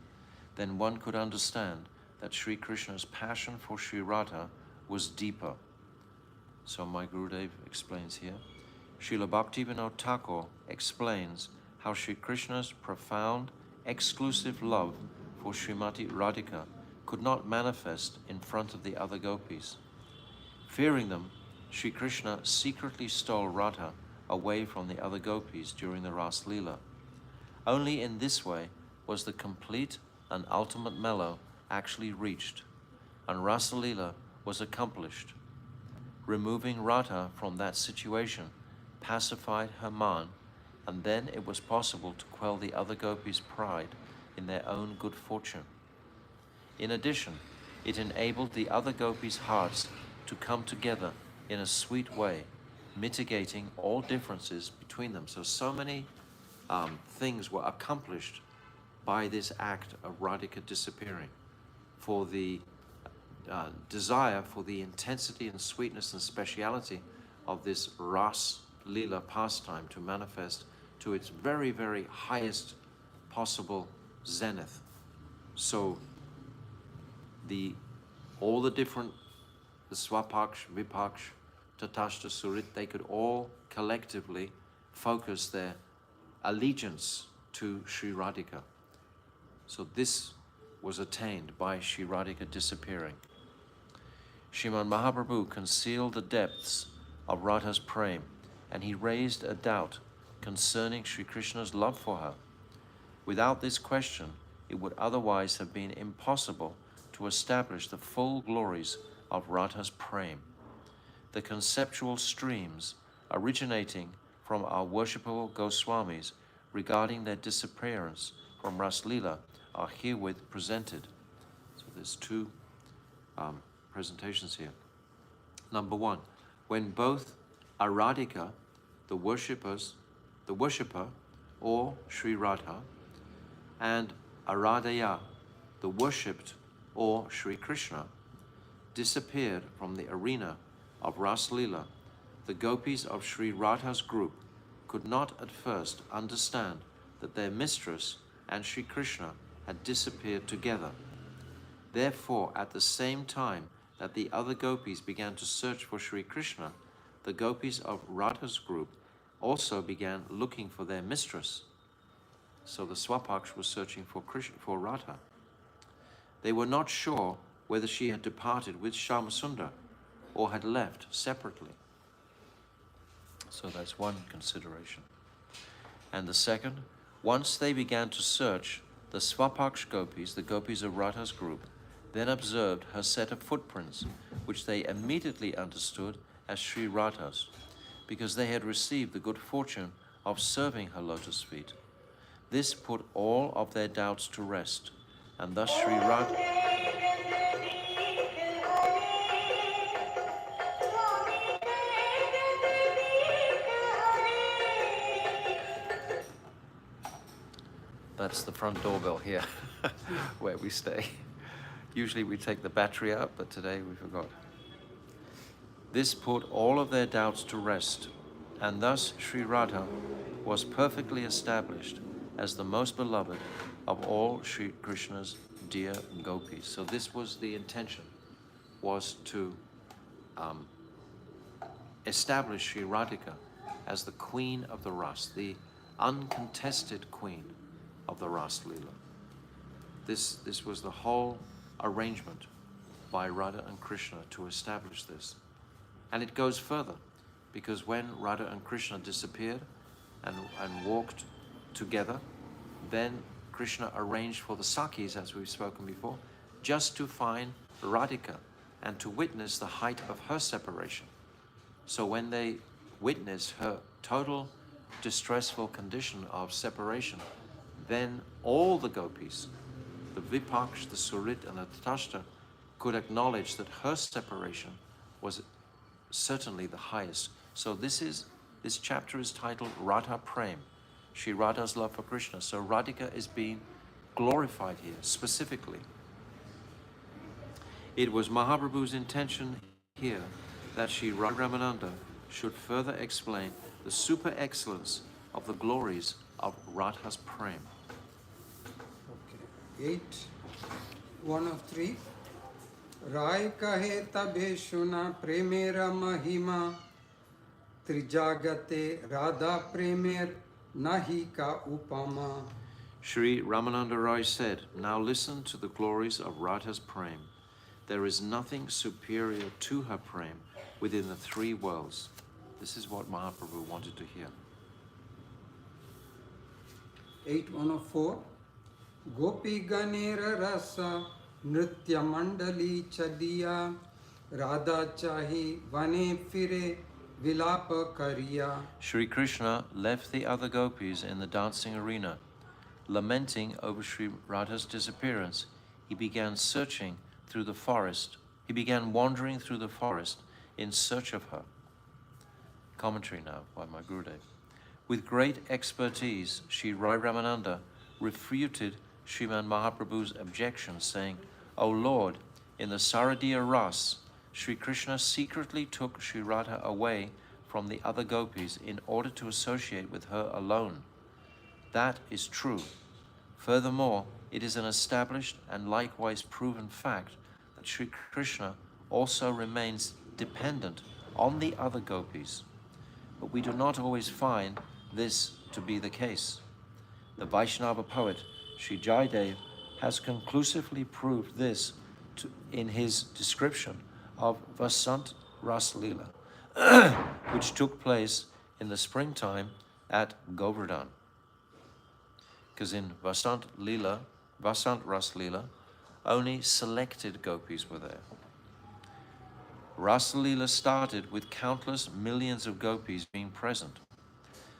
then one could understand that Sri Krishna's passion for Sri Radha was deeper. So my Gurudev explains here. Srila Bhaktivinoda Thakur explains how Sri Krishna's profound, exclusive love for Srimati Radhika could not manifest in front of the other gopis. Fearing them, Sri Krishna secretly stole Radha away from the other gopis during the Ras Leela. Only in this way was the complete and ultimate mellow actually reached, and Rasa Leela was accomplished. Removing Radha from that situation pacified her man, and then it was possible to quell the other gopis' pride in their own good fortune. In addition, it enabled the other gopis' hearts to come together in a sweet way, mitigating all differences between them. So many things were accomplished by this act of Radhika disappearing, for the desire for the intensity and sweetness and speciality of this Ras Leela pastime to manifest to its very, very highest possible zenith. So all the different, the Swapaksh, Vipaksh, Tatashta Surit, they could all collectively focus their allegiance to Sri Radhika. So this was attained by Sri Radhika disappearing. Sriman Mahaprabhu concealed the depths of Radha's prem, and he raised a doubt concerning Sri Krishna's love for her. Without this question, it would otherwise have been impossible to establish the full glories of Radha's prem. The conceptual streams originating from our worshipable Goswamis regarding their disappearance from Ras Leela are herewith presented. So there's two presentations here. Number one, when both Aradhika, the worshipper, or Sri Radha, and Aradhaya, the worshipped, or Sri Krishna, disappeared from the arena of Ras Leela, the gopis of Sri Radha's group could not at first understand that their mistress and Sri Krishna had disappeared together. Therefore, at the same time that the other gopis began to search for Sri Krishna, the gopis of Radha's group also began looking for their mistress. So the Swapaksh was searching for Radha. They were not sure whether she had departed with Shyamasundar, or had left separately. So that's one consideration. And the second, once they began to search, the Svapaksh gopis, the gopis of Radha's group, then observed her set of footprints, which they immediately understood as Sri Radha's, because they had received the good fortune of serving her lotus feet. This put all of their doubts to rest, and thus Sri Radha... That's the front doorbell here, where we stay. Usually we take the battery out, but today we forgot. This put all of their doubts to rest, and thus Sri Radha was perfectly established as the most beloved of all Sri Krishna's dear gopis. So this was the intention, was to establish Sri Radhika as the queen of the Ras, the uncontested queen of the Ras Leela. This was the whole arrangement by Radha and Krishna to establish this. And it goes further, because when Radha and Krishna disappeared and walked together, then Krishna arranged for the Sakhis, as we've spoken before, just to find Radhika and to witness the height of her separation. So when they witnessed her total distressful condition of separation, then all the gopis, the Vipaksh, the Surit, and the Tatashta, could acknowledge that her separation was certainly the highest. So this chapter is titled Radha Prem, Sri Radha's love for Krishna. So Radhika is being glorified here specifically. It was Mahaprabhu's intention here that Sri Raya Ramanand should further explain the super excellence of the glories of Radha's Prem. Okay. 1 of 3. Rai kahe tabhe shuna premera mahima trijagate Radha premer nahi ka upama. Sri Ramananda Rai said, now listen to the glories of Radha's Prem. There is nothing superior to her Prem within the 3 worlds. This is what Mahaprabhu wanted to hear. 8:104. Gopi ganera rasa nritya mandali chadiya Radha chahi vane fire vilapa kariya. Sri Krishna left the other gopis in the dancing arena. Lamenting over Sri Radha's disappearance, he began searching through the forest. He began wandering through the forest in search of her. Commentary now by my Gurudev. With great expertise, Sri Raya Ramananda refuted Sriman Mahaprabhu's objection, saying, O Lord, in the Saradiya Ras, Sri Krishna secretly took Sri Radha away from the other gopis in order to associate with her alone. That is true. Furthermore, it is an established and likewise proven fact that Sri Krishna also remains dependent on the other gopis. But we do not always find this to be the case. The Vaishnava poet Sri Jayadev has conclusively proved this in his description of Vasant Ras Leela, which took place in the springtime at Govardhan. Because in Vasant Ras Leela, only selected gopis were there. Ras Leela started with countless millions of gopis being present.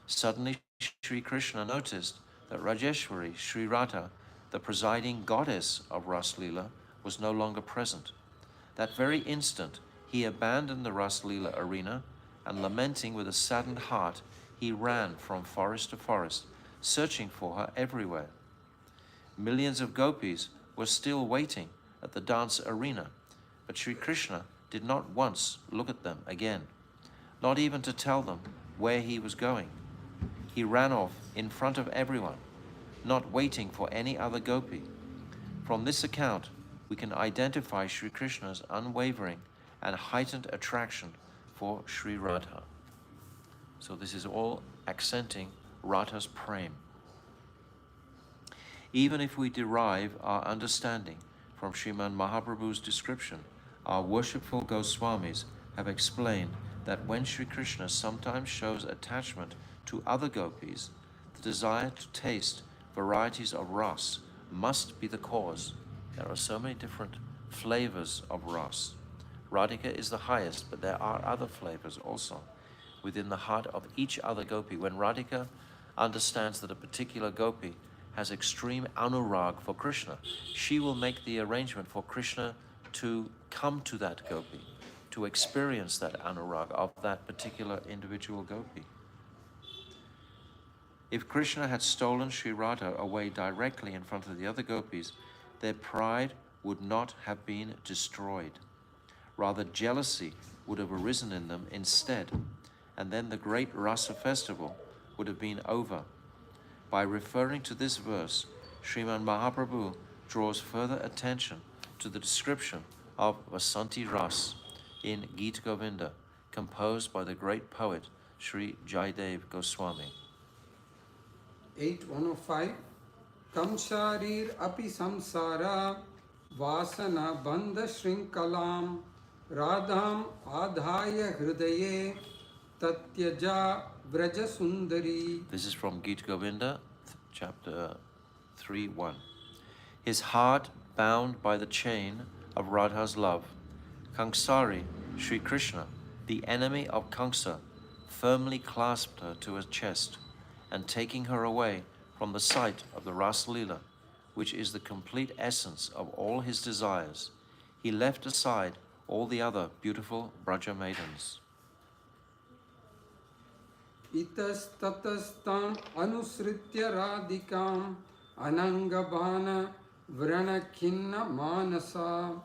Suddenly, Sri Krishna noticed that Rajeshwari, Sri Radha, the presiding goddess of Ras Leela, was no longer present. That very instant, he abandoned the Ras Leela arena and, lamenting with a saddened heart, he ran from forest to forest, searching for her everywhere. Millions of gopis were still waiting at the dance arena, but Sri Krishna did not once look at them again, not even to tell them where he was going. He ran off in front of everyone, not waiting for any other gopi. From this account, we can identify Sri Krishna's unwavering and heightened attraction for Sri Radha. So this is all accenting Radha's Prem. Even if we derive our understanding from Sriman Mahaprabhu's description, our worshipful Goswamis have explained that when Sri Krishna sometimes shows attachment to other gopis, the desire to taste varieties of ras must be the cause. There are so many different flavors of ras. Radhika is the highest, but there are other flavors also within the heart of each other gopi. When Radhika understands that a particular gopi has extreme anurag for Krishna, she will make the arrangement for Krishna to come to that gopi, to experience that anurag of that particular individual gopi. If Krishna had stolen Sri Radha away directly in front of the other gopis, their pride would not have been destroyed. Rather, jealousy would have arisen in them instead, and then the great Rasa festival would have been over. By referring to this verse, Sriman Mahaprabhu draws further attention to the description of Vasanti Ras in Gita Govinda, composed by the great poet Sri Jayadev Goswami. 8:105 Kamsharir api samsara vasana bandha shrinkalam radham adhaya hridaye tatyaja vraja sundari. This is from Gita Govinda, chapter 3:1. His heart bound by the chain of Radha's love, Kangsari, Sri Krishna, the enemy of Kamsa, firmly clasped her to his chest, and taking her away from the sight of the Ras Lila, which is the complete essence of all his desires, he left aside all the other beautiful Braja maidens. Itas tatastam anusritya radhikam anangabhana vranakhinna manasa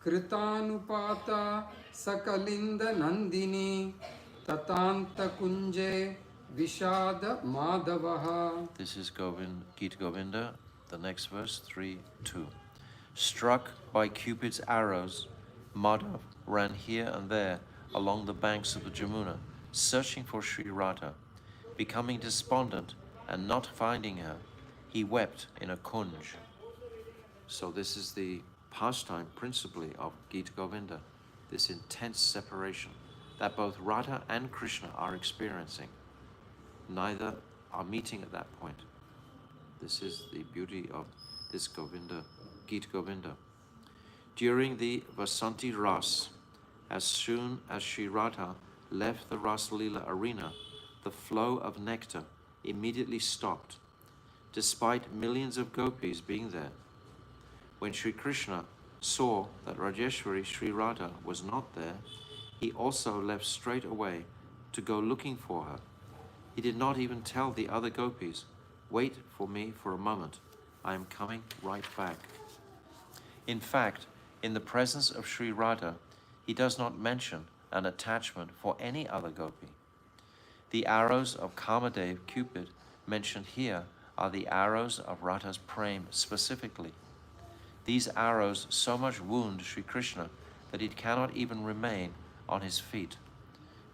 kritanupata sakalinda nandini tatanta kunje vishada madhavaha. This is Gita Govinda, the next verse, 3:2. Struck by Cupid's arrows, Madhav ran here and there along the banks of the Jamuna, searching for Sri Radha. Becoming despondent and not finding her, he wept in a kunj. So this is the pastime principally of Gita Govinda, this intense separation that both Radha and Krishna are experiencing. Neither are meeting at that point. This is the beauty of this Govinda, Gita Govinda. During the Vasanti Ras, as soon as Sri Radha left the Ras Lila arena, the flow of nectar immediately stopped, despite millions of gopis being there. When Sri Krishna saw that Rajeshwari Sri Radha was not there, he also left straight away to go looking for her. He did not even tell the other gopis, "Wait for me for a moment, I am coming right back." In fact, in the presence of Sri Radha, he does not mention an attachment for any other gopi. The arrows of Kamadev, Cupid, mentioned here are the arrows of Radha's prem specifically. These arrows so much wound Sri Krishna that he cannot even remain on his feet.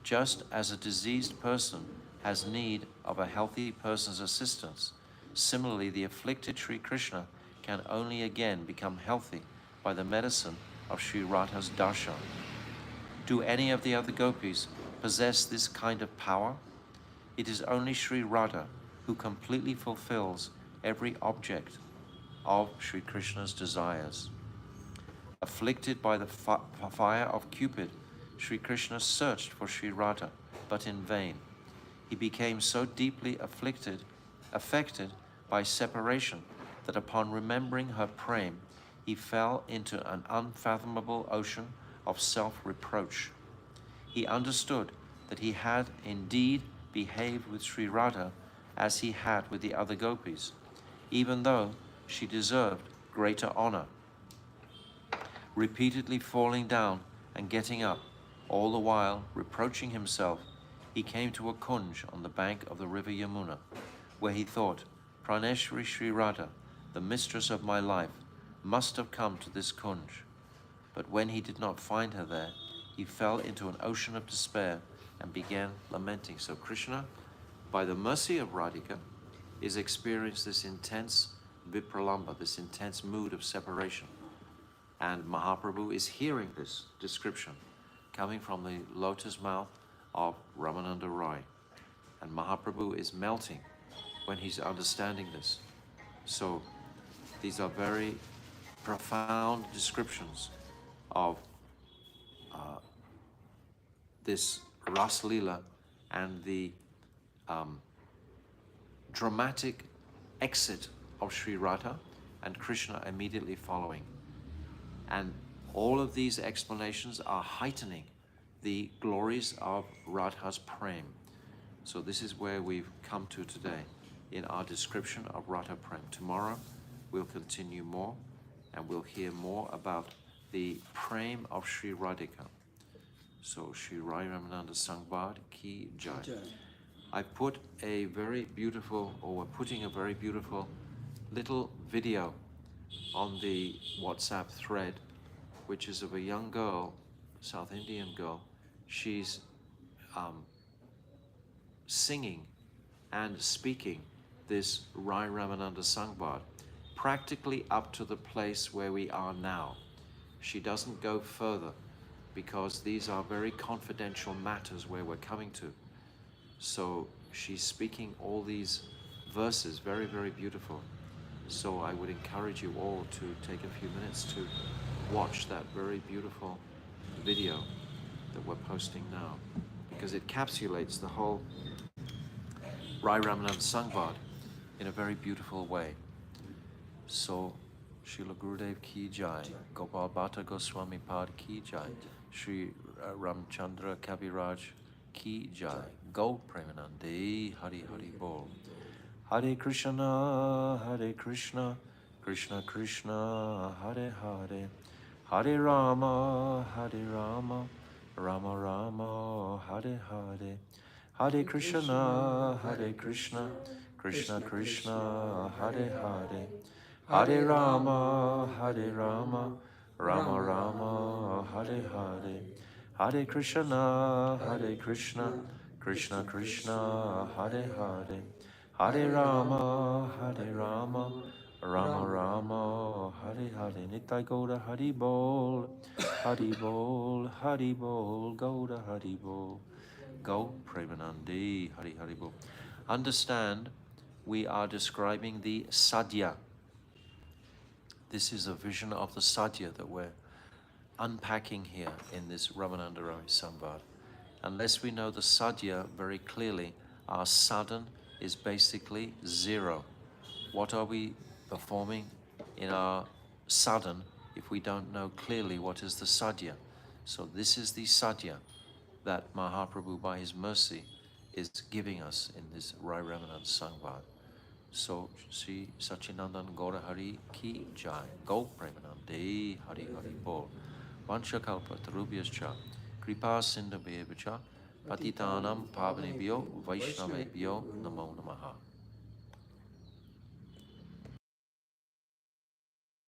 Just as a diseased person has need of a healthy person's assistance, similarly the afflicted Sri Krishna can only again become healthy by the medicine of Sri Radha's darshan. Do any of the other gopis possess this kind of power? It is only Sri Radha who completely fulfills every object of Sri Krishna's desires. Afflicted by the fire of Cupid, Sri Krishna searched for Sri Radha, but in vain. He became so deeply affected by separation that upon remembering her prem, he fell into an unfathomable ocean of self-reproach. He understood that he had indeed behaved with Sri Radha as he had with the other gopis, even though she deserved greater honor. Repeatedly falling down and getting up, all the while reproaching himself, he came to a kunj on the bank of the river Yamuna, where he thought, Praneshwari Sri Radha, the mistress of my life, must have come to this kunj. But when he did not find her there, he fell into an ocean of despair and began lamenting. So Krishna, by the mercy of Radhika, is experienced this intense vipralamba, this intense mood of separation. And Mahaprabhu is hearing this description. coming from the lotus mouth of Ramananda Rai. And Mahaprabhu is melting when he's understanding this. So these are very profound descriptions of this Ras Leela and the dramatic exit of Sri Radha and Krishna immediately following. And all of these explanations are heightening the glories of Radha's Prem. So this is where we've come to today in our description of Radha Prem. Tomorrow we'll continue more and we'll hear more about the Prem of Sri Radhika. So Sri Raya Ramanand Samvada Ki Jai. I put a very beautiful, or we're putting a very beautiful little video on the WhatsApp thread, which is of a young girl, South Indian girl. She's singing and speaking this Raya Ramananda Samvada, practically up to the place where we are now. She doesn't go further because these are very confidential matters where we're coming to. So she's speaking all these verses, very, very beautiful. So I would encourage you all to take a few minutes to watch that very beautiful video that we're posting now, because it encapsulates the whole Raya Ramananda Samvada in a very beautiful way. So, Srila Gurudev Ki Jai, Gopal Bhatta Goswami Pad Ki Jai, Sri Ramchandra Kaviraj Ki Jai, Go Premanande, Hari Hari Bol. Hare Krishna, Krishna Krishna, Hare Hare, Hare Rama, Rama Rama, Hare Hare, Hare Krishna, Krishna Krishna, Hare Hare, Hare Rama, Rama Rama, Hare Hare, Hare Krishna, Krishna Krishna, Hare Hare, Hare Rama, Rama Rama, Hare Hare. Nitai Gauda Hari Bol, Hari Bol, Hari Bol, Gauda Hari Bol. Go Premanandi, Hari Hari Bol. Understand, we are describing the Sadhya. This is a vision of the Sadhya that we're unpacking here in this Ramananda Rai Samvada. Unless we know the Sadhya very clearly, our sadhan is basically zero. What are we performing in our sadhan if we don't know clearly what is the Sadhya? So this is the Sadhya that Mahaprabhu, by his mercy, is giving us in this Raya Ramananda Samvada. So, Sri Sachinandan Gaura Hari Ki Jai, Go Premanande, Hari Hari Bol. Vanchakalpa Tarubhyascha, Kripa Sindhabhevcha, Patitanam Pavanebhyo, Vaishnavebhyo, Namo Namaha.